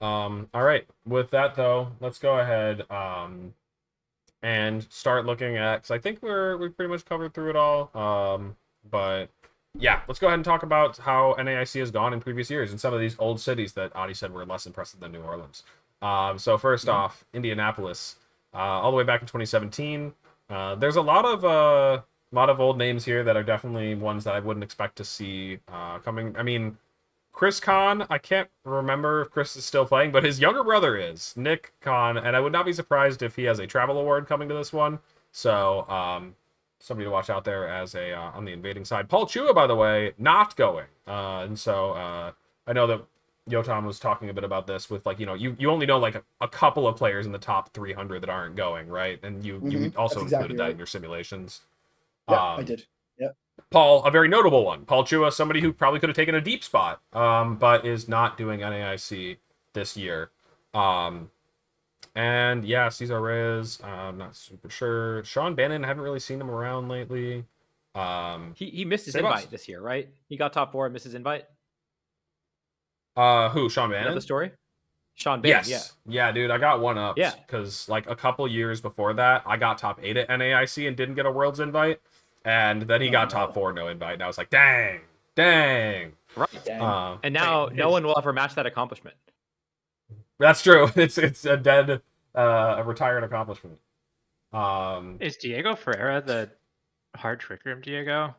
All right. With that though, let's go ahead and start looking at, because I think we pretty much covered through it all. But yeah, let's go ahead and talk about how NAIC has gone in previous years in some of these old cities that Adi said were less impressive than New Orleans. So first off, Indianapolis, all the way back in 2017. There's a lot of old names here that are definitely ones that I wouldn't expect to see coming. I mean, Chris Kahn, I can't remember if Chris is still playing, but his younger brother is, Nick Kahn, and I would not be surprised if he has a travel award coming to this one. So, somebody to watch out there as a on the invading side. Paul Chua, by the way, not going. And so I know that Yotam was talking a bit about this with, like, you only know like a couple of players in the top 300 that aren't going, right? And you also That's included exactly that right. in your simulations. Yeah, I did. Yeah. Paul, a very notable one. Paul Chua, somebody who probably could have taken a deep spot, but is not doing NAIC this year. And yeah, Cesar Reyes, I'm not super sure. Sean Bannon, haven't really seen him around lately. He missed his invite this year, right? He got top 4 and missed his invite. Who? Sean Bannon? You know the story? Sean Bannon, yes. Yeah, dude, I got one up. Yeah. Because like a couple years before that, I got top 8 at NAIC and didn't get a Worlds invite. And then he got top 4, no invite. And I was like, dang. Right. Dang. And now no one will ever match that accomplishment. That's true. It's a dead, a retired accomplishment. Is Diego Ferreira the hard trick room Diego?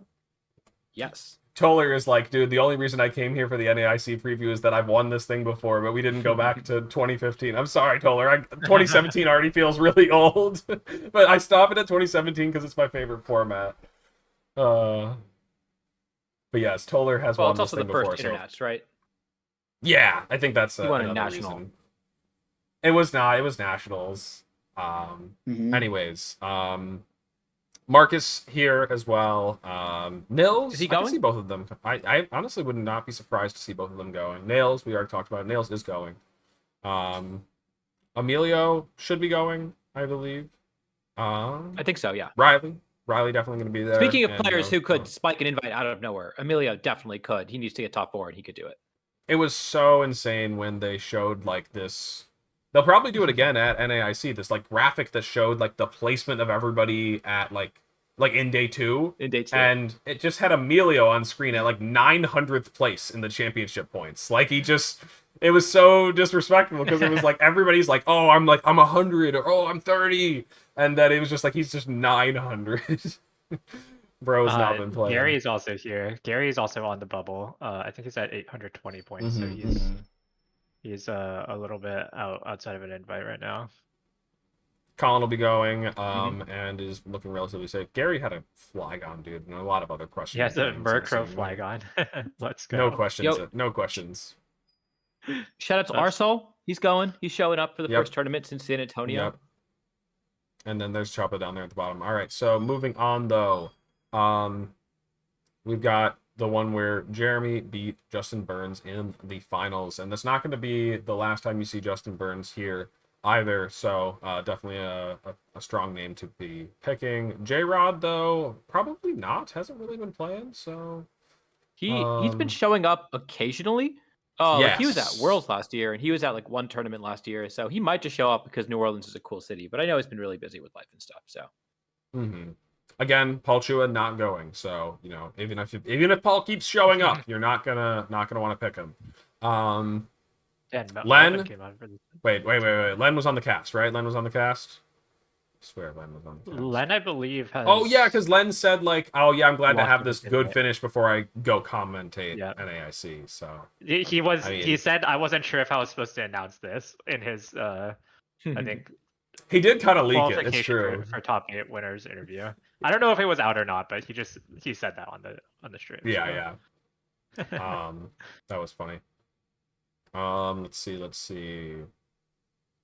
Yes. Toller is like, dude, the only reason I came here for the NAIC preview is that I've won this thing before, but we didn't go back to 2015. I'm sorry, Toller. 2017 already feels really old, but I stop it at 2017 because it's my favorite format. But yes, Toller has won it's this also thing the before. first internets, right? Yeah, I think that's He won a another national. reason. It was not. It was nationals. Anyways, Marcus here as well. Nils, Is he I can going? see both of them. I honestly would not be surprised to see both of them going. Nails, we already talked about. Nails is going. Emilio should be going, I believe. I think so, yeah. Riley definitely going to be there. Speaking of players who could spike an invite out of nowhere, Emilio definitely could. He needs to get top 4 and he could do it. It was so insane when they showed like this. They'll probably do it again at NAIC. This like graphic that showed like the placement of everybody at like in day 2. In day 2. And it just had Emilio on screen at like 900th place in the championship points. Like it was so disrespectful because it was like everybody's like, oh, I'm 100 or oh, I'm 30. And then it was just like he's just 900. Bro's not been playing. Gary is also here. Gary is also on the bubble. I think he's at 820 points, so he's a little bit outside of an invite right now. Colin will be going, and is looking relatively safe. Gary had a Flygon, dude, and a lot of other questions. He has a Murkrow Flygon. Let's go. No questions. No questions. Shout out to Arsol. He's going. He's showing up for the first tournament since San Antonio. Yep. And then there's Choppa down there at the bottom. All right, so moving on, though. We've got the one where Jeremy beat Justin Burns in the finals, and that's not going to be the last time you see Justin Burns here either, so definitely a strong name to be picking. J-Rod, though, probably not. Hasn't really been playing, so... He's been showing up occasionally. Like he was at Worlds last year, and he was at like one tournament last year, so he might just show up because New Orleans is a cool city, but I know he's been really busy with life and stuff, so... Again, Paul Chua not going, so even if Paul keeps showing up, you're not gonna want to pick him. Len, wait. Len was on the cast, right? Len was on the cast. I swear Len was on the cast. Len, I believe, has... Oh yeah, because Len said like, oh yeah, I'm glad to have this good finish before I go commentate NAIC. So he said I wasn't sure if I was supposed to announce this in his I think. He did kind of leak it. It's true. For top 8 winners interview. I don't know if it was out or not, but he said that on the stream. Yeah. That was funny. Let's see.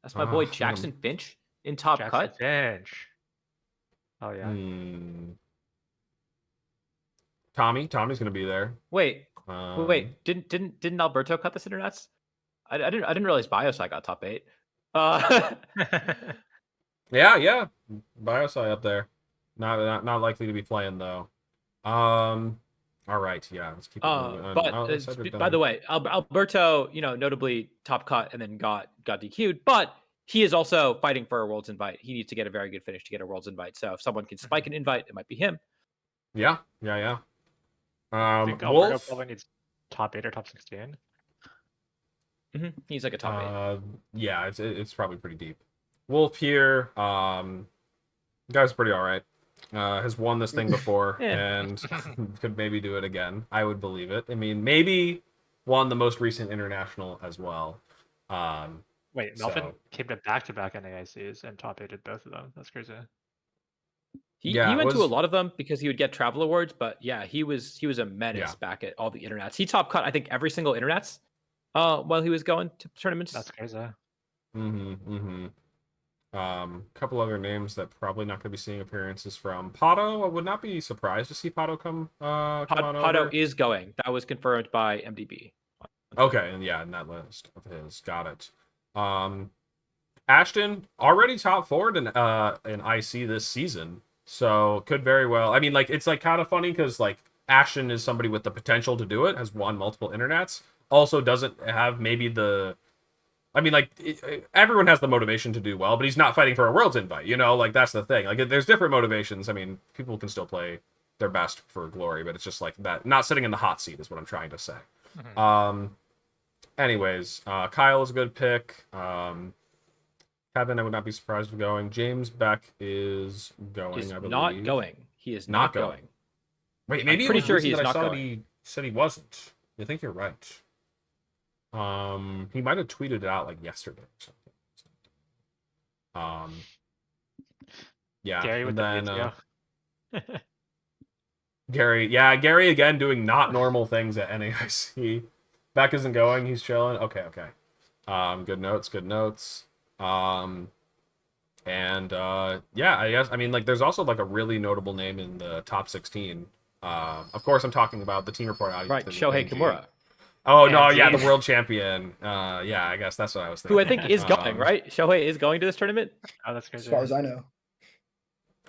That's my boy Jackson Finch in top cut. Finch. Oh yeah. Tommy's gonna be there. Wait. Didn't Alberto cut this internets? I didn't realize Biosci got top 8. Yeah. Biosci up there. Not likely to be playing though. All right, yeah, let's keep it moving. By the way, Alberto, notably top cut and then got DQ'd, but he is also fighting for a Worlds invite. He needs to get a very good finish to get a Worlds invite. So if someone can spike an invite, it might be him. Yeah. I think Alberto probably needs top 8 or top 16. He's like a top 8. Yeah, it's probably pretty deep. Wolf here, guy's pretty all right. Has won this thing before and could maybe do it again. I would believe it. I mean, maybe won the most recent international as well. Wait, Melvin came to back-to-back NAICs and top 8'd both of them. That's crazy. He went to a lot of them because he would get travel awards, but yeah, he was a menace back at all the internets. He top cut, I think, every single internets while he was going to tournaments. That's crazy. Couple other names that probably not going to be seeing appearances from. Pato, I would not be surprised to see Pato come on Pato over. is going. That was confirmed by MDB. Okay, and in that list of his. Got it. Ashton, already top forward in IC this season. So could very well. I mean, like, it's like kind of funny because like Ashton is somebody with the potential to do it, has won multiple internets, also doesn't have maybe the. I mean, like, everyone has the motivation to do well, but he's not fighting for a Worlds invite, like, that's the thing. Like, there's different motivations. I mean, people can still play their best for glory, but it's just like that. Not sitting in the hot seat is what I'm trying to say. Anyways, Kyle is a good pick. Kevin, I would not be surprised if going. James Beck is going, I believe. Not going. He is not going. Wait, maybe I'm pretty sure he is not going. He said he wasn't. I think you're right. He might have tweeted it out like yesterday or something. Yeah, Gary with and then Gary again doing not normal things at NAIC. Beck isn't going. He's chilling. Okay. Good notes. I guess, I mean, like, there's also like a really notable name in the top 16. Of course, I'm talking about the team report audience. Right, Shohei Kimura. Oh, no, yeah, the world champion. I guess that's what I was thinking. Who I think is going, right? Shohei is going to this tournament? Oh, that's crazy. As far as I know.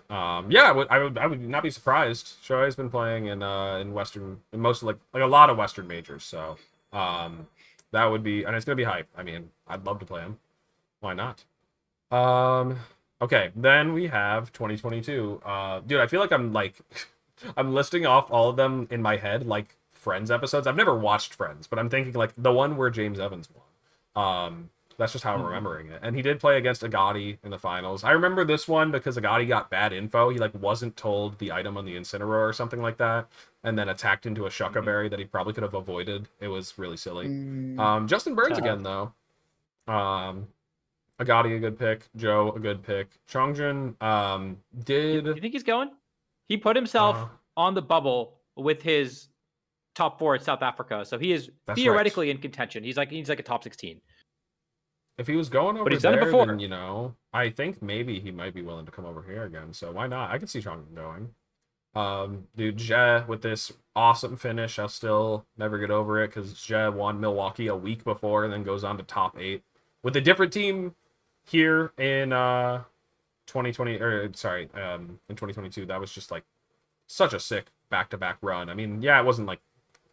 I would not be surprised. Shohei's been playing in most like a lot of Western majors, so that would be, and it's gonna be hype. I mean, I'd love to play him. Why not? Okay, then we have 2022. Dude, I feel like I'm like I'm listing off all of them in my head like Friends episodes. I've never watched Friends, but I'm thinking like the one where James Evans won. That's just how I'm remembering it. And he did play against Agati in the finals. I remember this one because Agati got bad info. He like wasn't told the item on the Incineroar or something like that, and then attacked into a Shucka Berry that he probably could have avoided. It was really silly. Justin Burns again though. Agati a good pick. Joe a good pick. Chongjin You think he's going? He put himself on the bubble with his top 4 at South Africa, so he is theoretically in contention. He's like a top 16. If he was going over but he's there, done it before. Then, I think maybe he might be willing to come over here again. So why not? I can see Chongjin going. Dude, Jeh with this awesome finish, I'll still never get over it because Jeh won Milwaukee a week before and then goes on to top 8 with a different team here in 2020 in 2022. That was just like such a sick back-to-back run. I mean, yeah, it wasn't like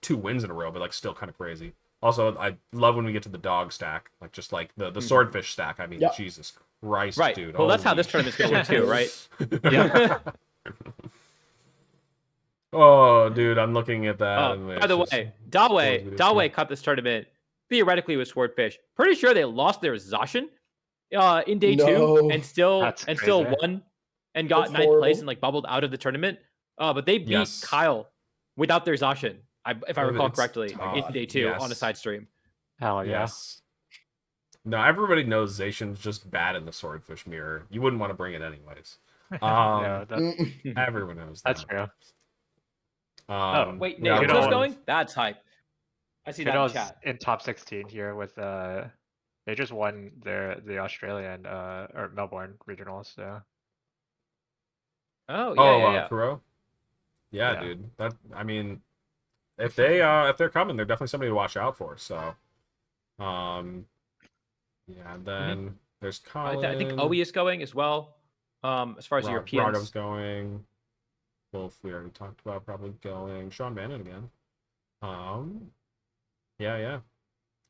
2 wins in a row, but like still kind of crazy. Also, I love when we get to the dog stack, like just like the swordfish stack. I mean, Jesus Christ, right, dude. Well, that's how this tournament's going too, right? Yeah. Oh, dude, I'm looking at that. By the way, Dawe cut this tournament theoretically with swordfish. Pretty sure they lost their Zacian in day 2 and still won and got 9th place and like bubbled out of the tournament. But they beat Kyle without their Zacian, if I recall correctly, in day 2 on a side stream. Hell yeah. Yes. No, everybody knows Zacian's just bad in the swordfish mirror. You wouldn't want to bring it anyways. Everyone knows that. That's true. Wait, Nature's going? That's hype. I see that in chat. In top 16 here with they just won the Australian or Melbourne regionals. So. Yeah. Kuro? Yeah, dude. That, I mean, if they're coming, they're definitely somebody to watch out for. So, then there's Colin. I think Owie is going as well. As far as the Europeans, Ragov's going. Wolf we already talked about, probably going Sean Bannon again. Yeah.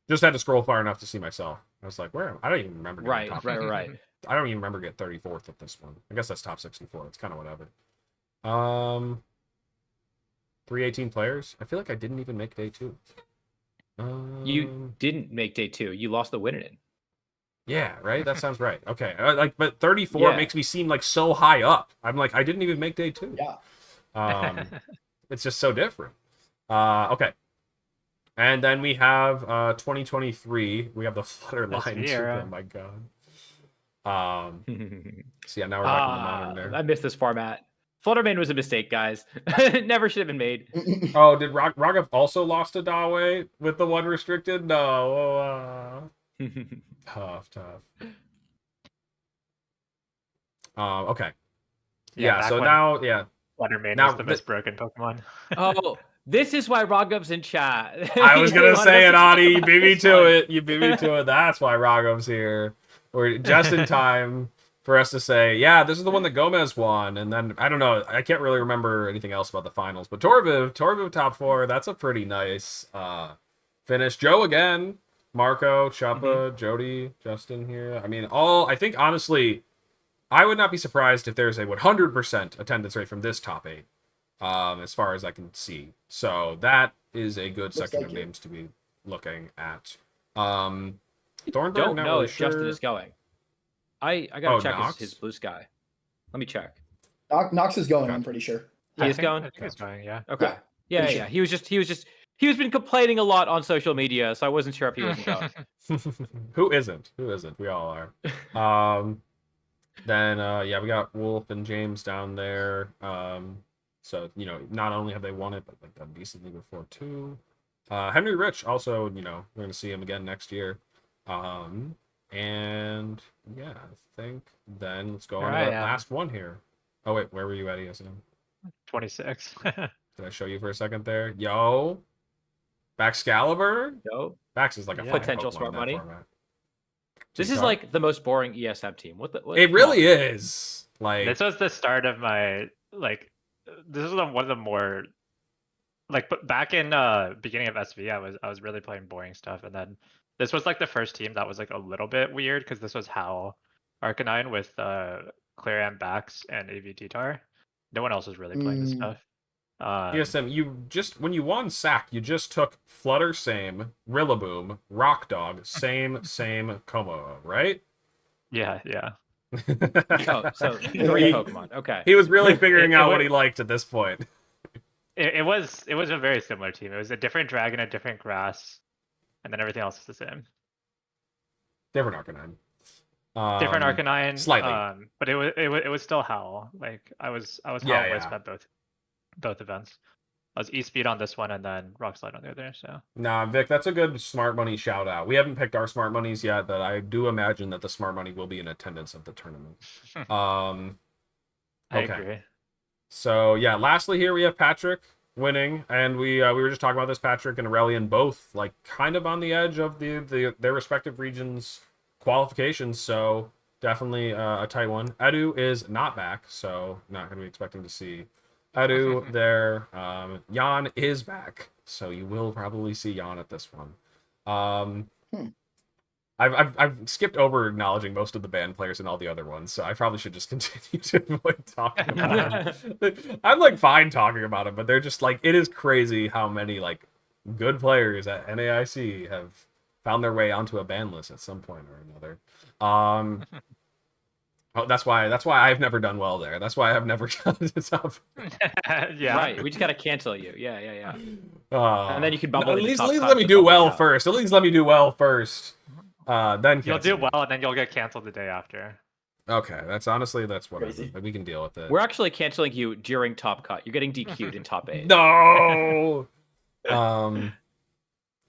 Just had to scroll far enough to see myself. I was like, where am I? don't even remember getting top. Right. I don't even remember getting 34th at this one. I guess that's top 64. It's kind of whatever. 318 players. I feel like I didn't even make day 2. You didn't make day 2. You lost the win in it. Yeah, right. That sounds right. Okay, but 34 makes me seem like so high up. I'm like, I didn't even make day 2. Yeah. It's just so different. Okay. And then we have 2023. We have the Flutter line too. Oh my god. So yeah, now we're back in the modern there. I missed this format. Fluttermane was a mistake, guys. It never should have been made. Oh, did Raghav also lost to Dawe with the 1 restricted? No. Tough. Okay. Yeah. So now, Fluttermane now was the most broken Pokemon. Oh, this is why Raghav's in chat. I was gonna say it, Adi. You beat me to it. You beat me to it. That's why Raghav's here. We're just in time for us to say, yeah, this is the one that Gomez won. And then I don't know. I can't really remember anything else about the finals. But Torviv top 4. That's a pretty nice finish. Joe again. Marco, Choppa, Jody, Justin here. I mean, I think honestly, I would not be surprised if there's a 100% attendance rate from this top 8. As far as I can see. So that is a good section of names to be looking at. Thornburg, don't know really if Justin is going. I gotta check his blue sky. Let me check. Knox is going, I'm pretty sure. He is going? I think he's going, yeah. Okay. Yeah. He's been complaining a lot on social media, so I wasn't sure if he wasn't going. Who isn't? We all are. Then we got Wolf and James down there. So, not only have they won it, but like done decently before too. Henry Rich also, we're going to see him again next year. And yeah, I think then let's go on to the last one here. Oh, wait, where were you at, ESM? 26. Did I show you for a second there? Yo. Baxcalibur? Yo. Bax is like a potential Pokemon smart money. Format. This is like the most boring ESM team. What it really is. Like, this was the start of my this is one of the more but back in beginning of SV, I was really playing boring stuff, and then this was like the first team that was like a little bit weird because this was Howl Arcanine with Clarion Bax and AV Tar. No one else was really playing this stuff. ESM, you just when you won SAC, you just took Flutter same, Rillaboom, Rock Dog, same Como, right? Yeah. So 3 Pokemon. Okay. He was really figuring out what he liked at this point. It was a very similar team. It was a different dragon, a different grass, and then everything else is the same. Different Arcanine. Different Arcanine, slightly. but it was still Howl. Like I was Howl wisp at both events. I was E-Speed on this one and then Rock Slide on the other. So nah, Vic, that's a good smart money shout out. We haven't picked our smart monies yet, but I do imagine that the smart money will be in attendance at the tournament. I agree. So yeah, lastly here we have Patrick winning, and we were just talking about this. Patrick and Aurelian both like kind of on the edge of their respective regions qualifications. So definitely a tight one. Edu is not back, so not going to be expecting to see Edu there. Jan is back, so you will probably see Jan at this one. I've skipped over acknowledging most of the band players and all the other ones, so I probably should just continue to avoid talking about them. I'm like fine talking about them, but they're just like, it is crazy how many like good players at NAIC have found their way onto a ban list at some point or another. That's why I've never done well there. That's why I've never gotten to top. Yeah, right. We just gotta cancel you. Yeah. And then you can bubble. At least let me do well first. At least let me do well first. Then you'll do well, and then you'll get canceled the day after. Okay, that's whatever. We can deal with it. We're actually canceling you during Top Cut. You're getting DQ'd in Top 8. No.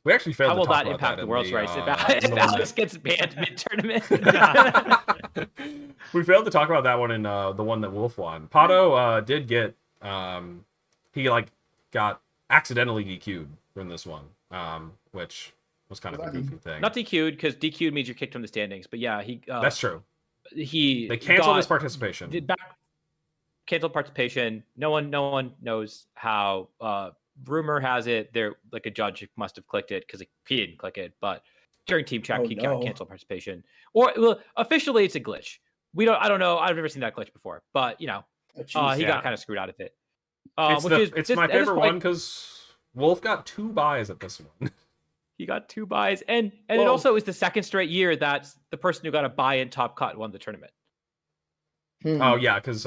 We actually failed. How will that impact the World's Race if Alex gets banned mid-tournament? We failed to talk about that one in the one that Wolf won. Pato did get he got accidentally DQ'd from this one, which was kind of a goofy thing. Not DQ'd because DQ'd means you're kicked from the standings, but yeah, he. That's true. They canceled his participation. canceled participation. No one knows how. Rumor has it there like a judge must have clicked it because he didn't click it, but during team check he got canceled participation. Or well, officially it's a glitch. I don't know. I've never seen that glitch before, but he got kind of screwed out of it. It's my favorite one because Wolf got 2 buys at this one. He got 2 buys, and it also is the second straight year that the person who got a buy in top cut won the tournament. Oh yeah, because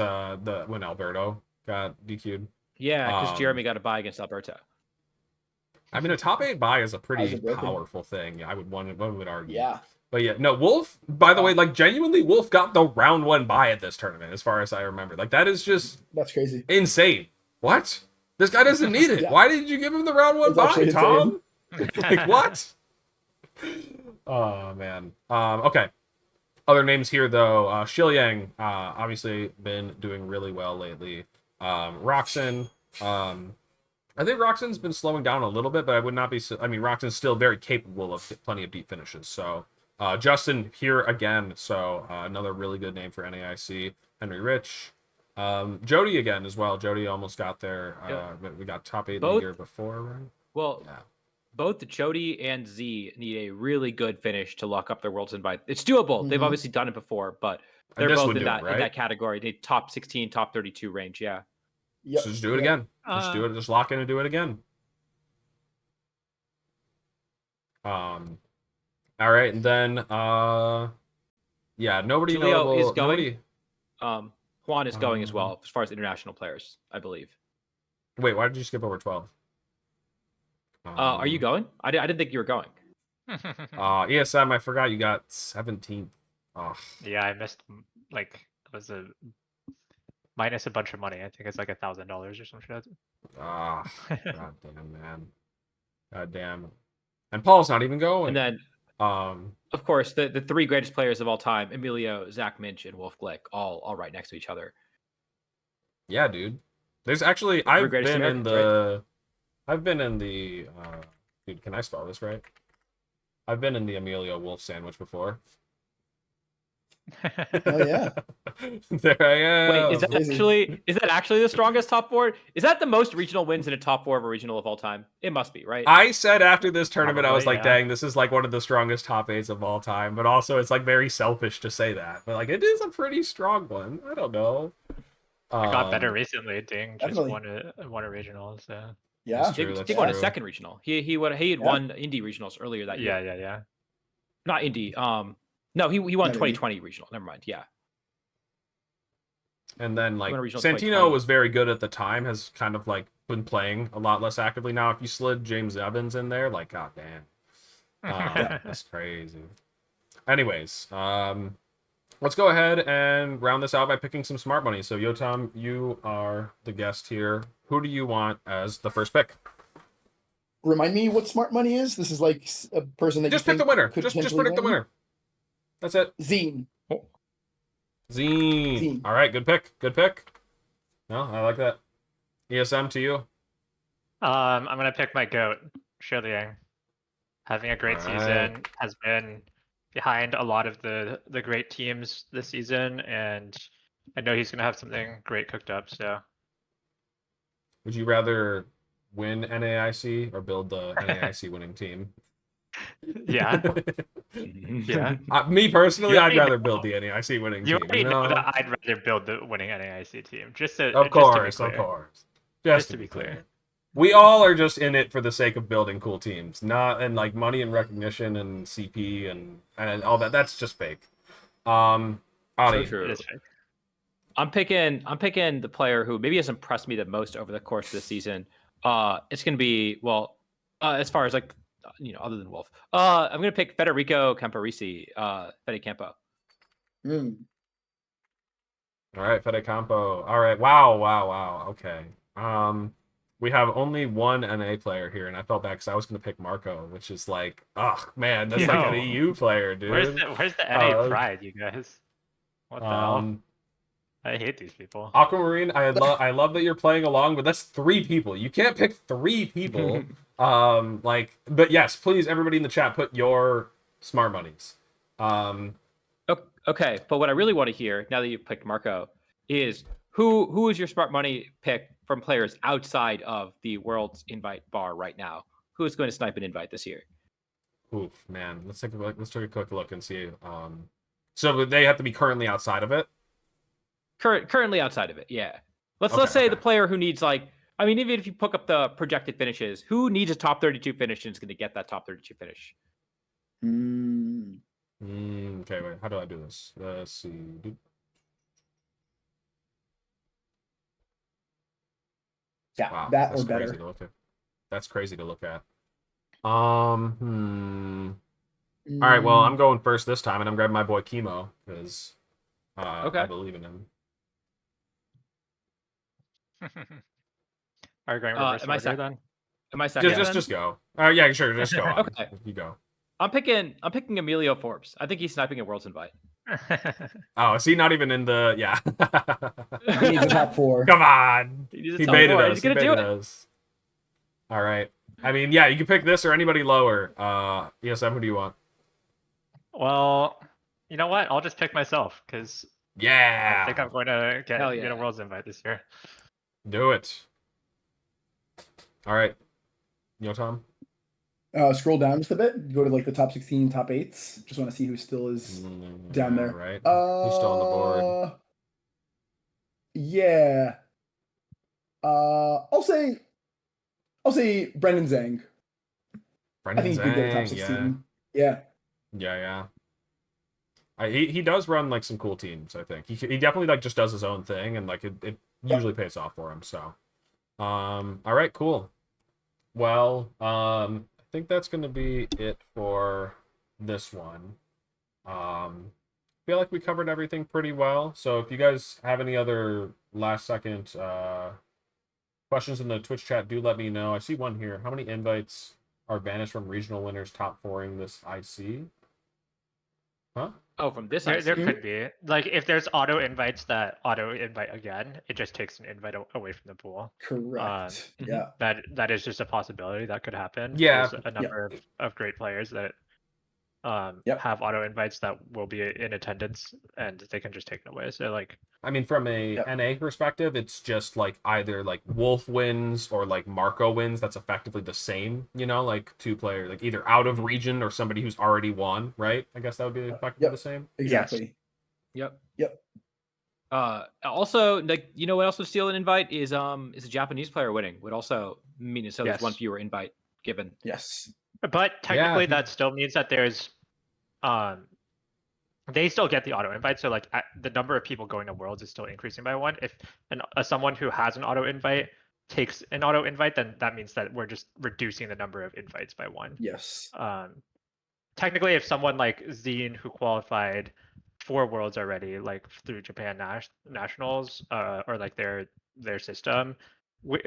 when Alberto got DQ'd. Yeah, because Jeremy got a buy against Alberto. I mean, a top 8 buy is a pretty powerful thing. One would argue. Yeah. But yeah, no, Wolf, by the way, like genuinely, Wolf got the round 1 buy at this tournament, as far as I remember. Like that is just that's crazy, insane. What? This guy doesn't need it. Yeah. Why did you give him the round 1 buy, Tom? Like what? Oh man. Okay. Other names here though. Shilyang, obviously been doing really well lately. Roxanne, I think Roxanne's been slowing down a little bit, but I would not be. I mean, Roxanne's still very capable of plenty of deep finishes. So, Justin here again. So, another really good name for NAIC. Henry Rich, Jody again as well. Jody almost got there. We got top 8 the year before, right? Well, yeah. Both Jody and Z need a really good finish to lock up their Worlds invite. It's doable. They've obviously done it before, but they're both in that category. They top 16, top 32 range. Yeah. Yep. So just do it again. Just do it. Just lock in and do it again. All right, and then yeah, nobody Julio is going. Juan is going as well, as far as international players, I believe. Wait, why did you skip over 12? Are you going? I didn't think you were going. ESM, I forgot you got 17th. Oh. Yeah, I missed it was a minus a bunch of money. I think it's like $1,000 or some shit. God damn, man. God damn. And Paul's not even going. And then, of course, the 3 greatest players of all time: Emilio, Zach Minch, and Wolf Glick, all right next to each other. Yeah, dude. There's actually I've been in the dude, can I spell this right? I've been in the Emilio Wolf sandwich before. Oh yeah. There I am. Wait, is that actually the strongest top 4? Is that the most regional wins in a top 4 of a regional of all time? It must be, right? I said after this tournament, I was like, dang, this is like one of the strongest top 8s of all time. But also, it's like very selfish to say that. But like, it is a pretty strong one. I don't know. It got better recently. Ding just won a regional. So yeah, Ding won a second regional. He had won indie regionals earlier that year. Yeah. Not indie. No, he won 2020 regional. Never mind. Yeah. And then like Santino was very good at the time. Has kind of like been playing a lot less actively now. If you slid James Evans in there, like god damn, that's crazy. Anyways, let's go ahead and round this out by picking some smart money. So Yotam, you are the guest here. Who do you want as the first pick? Remind me what smart money is. This is like a person that just pick the winner. Just predict the winner. That's it. Zine. Zine. All right, good pick. No, I like that. ESM to you. I'm gonna pick my goat, Shilyang. Having a great season, has been behind a lot of the great teams this season, and I know he's gonna have something great cooked up. So, would you rather win NAIC or build the NAIC winning team? Yeah. Yeah. Me personally, I'd rather build the NAIC winning team. You know that I'd rather build the winning NAIC team. Of course. Just to be clear. We all are just in it for the sake of building cool teams, not and like money and recognition and CP and all that. That's just fake. Adi. So true. I'm picking the player who maybe has impressed me the most over the course of the season. It's gonna be as far as like other than Wolf. I'm gonna pick Federico Camporisi, Fede Campo. All right, Fede Campo. All right. Wow. Okay. We have only one NA player here, and I felt bad because I was going to pick Marco, which is like, oh man, that's like an EU player, dude. Where's the NA pride, you guys? What the hell? I hate these people. Aquamarine, I love that you're playing along, but that's 3 people. You can't pick 3 people. But yes, please, everybody in the chat, put your smart monies. Okay, but what I really want to hear now that you've picked Marco is who is your smart money pick from players outside of the World's invite bar right now? Who is going to snipe an invite this year? Oof, man. Let's take a quick look and see. So they have to be currently outside of it. Currently outside of it, yeah. Let's say the player who needs even if you pick up the projected finishes, who needs a top 32 finish and is going to get that top 32 finish? Okay, wait. How do I do this? Let's see. Yeah, Wow, that that's or better. crazy to look at. That's crazy to look at. All right, well, I'm going first this time, and I'm grabbing my boy Chemo because I believe in him. Are you going reverse Am I order then? Am I second? Just go. Yeah, sure, just go. Okay. You go. I'm picking Emilio Forbes. I think he's sniping a World's invite. Oh, is he not even in the? Yeah. He needs a top 4. Come on. He baited us. He's gonna do it. All right. I mean, yeah, you can pick this or anybody lower. ESM, who do you want? Well, you know what? I'll just pick myself because Yeah. I think I'm going to get Hell yeah. a World's invite this year. Do it. All right. Yotam? Scroll down just a bit. Go to like the top 16, top 8s. Just want to see who still is down there. Right. Who's still on the board? Yeah. I'll say Brendan Zhang. I think he could get a top 16. Yeah. He does run like some cool teams. I think he definitely like just does his own thing, and like it usually pays off for him. So, all right, cool. Well, I think that's gonna be it for this one. Feel like we covered everything pretty well. So if you guys have any other last second questions in the Twitch chat, do let me know. I see one here. How many invites are banished from regional winners top 4ing this IC? Huh? Oh, from this There IC. could be. Like, if there's auto invites that auto invite again, it just takes an invite away from the pool. Correct. Mhm. Yeah. That is just a possibility that could happen. Yeah. There's a number of great players that Yep. have auto invites that will be in attendance and they can just take it away. So like, I mean, from a NA perspective, it's just like either like Wolf wins or like Marco wins. That's effectively the same, you know, like 2 players, like either out of region or somebody who's already won, right? I guess that would be effectively the same. Exactly. Yep. Yep. Also, like, you know what else would steal an invite is a Japanese player winning would also mean so there's one fewer invite given. Yes. but technically that still means that there's they still get the auto invite. So like the number of people going to Worlds is still increasing by 1. If someone who has an auto invite takes an auto invite, then that means that we're just reducing the number of invites by 1. Yes. Technically, if someone like Zine, who qualified for Worlds already, like through Japan Nationals, or like their system,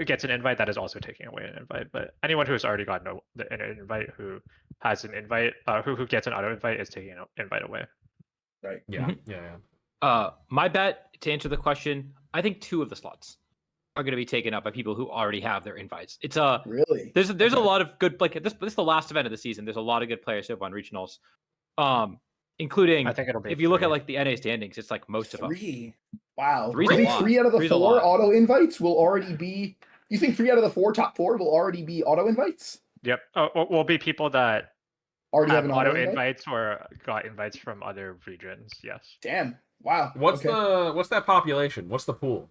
gets an invite, that is also taking away an invite. But anyone who has already gotten an invite, who has an invite, who gets an auto invite, is taking an invite away. Right. Yeah. My bet, to answer the question, I think 2 of the slots are going to be taken up by people who already have their invites. It's really there's a lot of good, like this is the last event of the season. There's a lot of good players who have won regionals, including, I think it'll be if you look 3. at like the NA standings, it's like most of them. 3. Wow. 3's You a think lot. 3 out of the 3's a 4 lot. auto invites will already be? You think 3 out of the 4 top 4 will already be auto invites? Yep. Will be people that Already have an auto auto invite? invites or got invites from other regions. Yes. Damn. Wow. What's that population? What's the pool?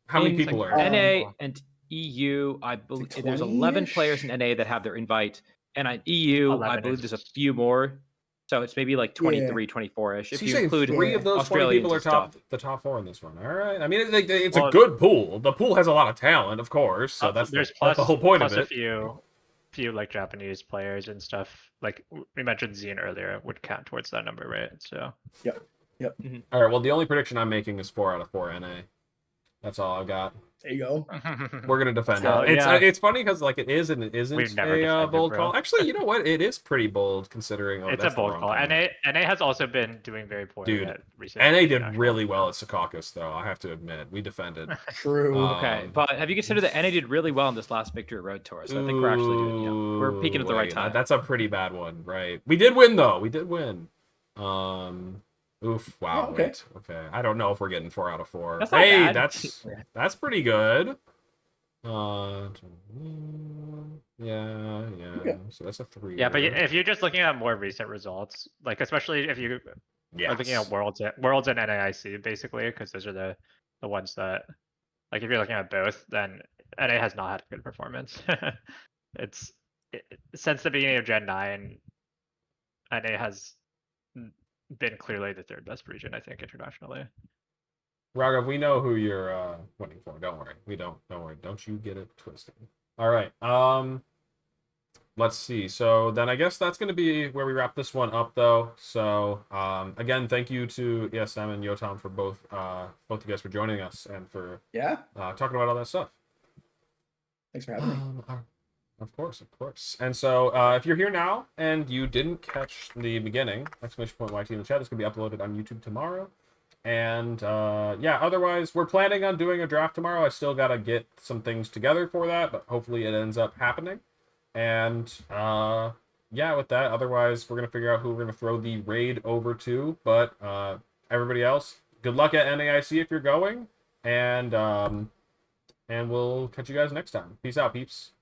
How many people are NA and EU? I believe there's 11 players in NA that have their invite, and on EU, I believe there's a few more. So it's maybe like 23, 24-ish. So if you include 3 of those 20 people are the top 4 in this one. All right. I mean, it's a good pool. The pool has a lot of talent, of course. So that's the whole point of it. A few like Japanese players and stuff. Like we mentioned, Zine earlier would count towards that number, right? So. Yep. Mm-hmm. All right. Well, the only prediction I'm making is 4 out of 4 NA. That's all I've got. There you go. We're gonna defend it. It's funny because like it is and it isn't a bold call. Actually, you know what? It is pretty bold considering. It's a bold call. NA has also been doing very poorly at recent. NA did really well at Secaucus, though. I have to admit, we defended. True. Okay, but have you considered that NA did really well in this last Victory Road Tour? So I think we're actually doing. We're peaking at the right time. That's a pretty bad one, right? We did win though. We did win. Oof! Wow. Oh, okay. Wait. Okay. I don't know if we're getting 4 out of 4. That's not Hey, bad. that's pretty good. Yeah, yeah. Okay. So that's a 3. Yeah, but if you're just looking at more recent results, like especially if you are looking Yes. at worlds and NAIC basically, because those are the ones that, like, if you're looking at both, then NA has not had a good performance. It's since the beginning of Gen 9, NA has been clearly the third best region, I think, internationally. Raghav, we know who you're winning for. Don't worry. We don't. Don't worry. Don't you get it twisted. All right. Let's see. So then I guess that's going to be where we wrap this one up, though. So again, thank you to ESM and Yotam for both you guys for joining us and for Yeah. talking about all that stuff. Thanks for having me. Of course, of course. And so if you're here now and you didn't catch the beginning, !YT in the chat, this could be uploaded on YouTube tomorrow. And yeah, otherwise, we're planning on doing a draft tomorrow. I still got to get some things together for that, but hopefully it ends up happening. And yeah, with that, otherwise, we're going to figure out who we're going to throw the raid over to. But everybody else, good luck at NAIC if you're going. And we'll catch you guys next time. Peace out, peeps.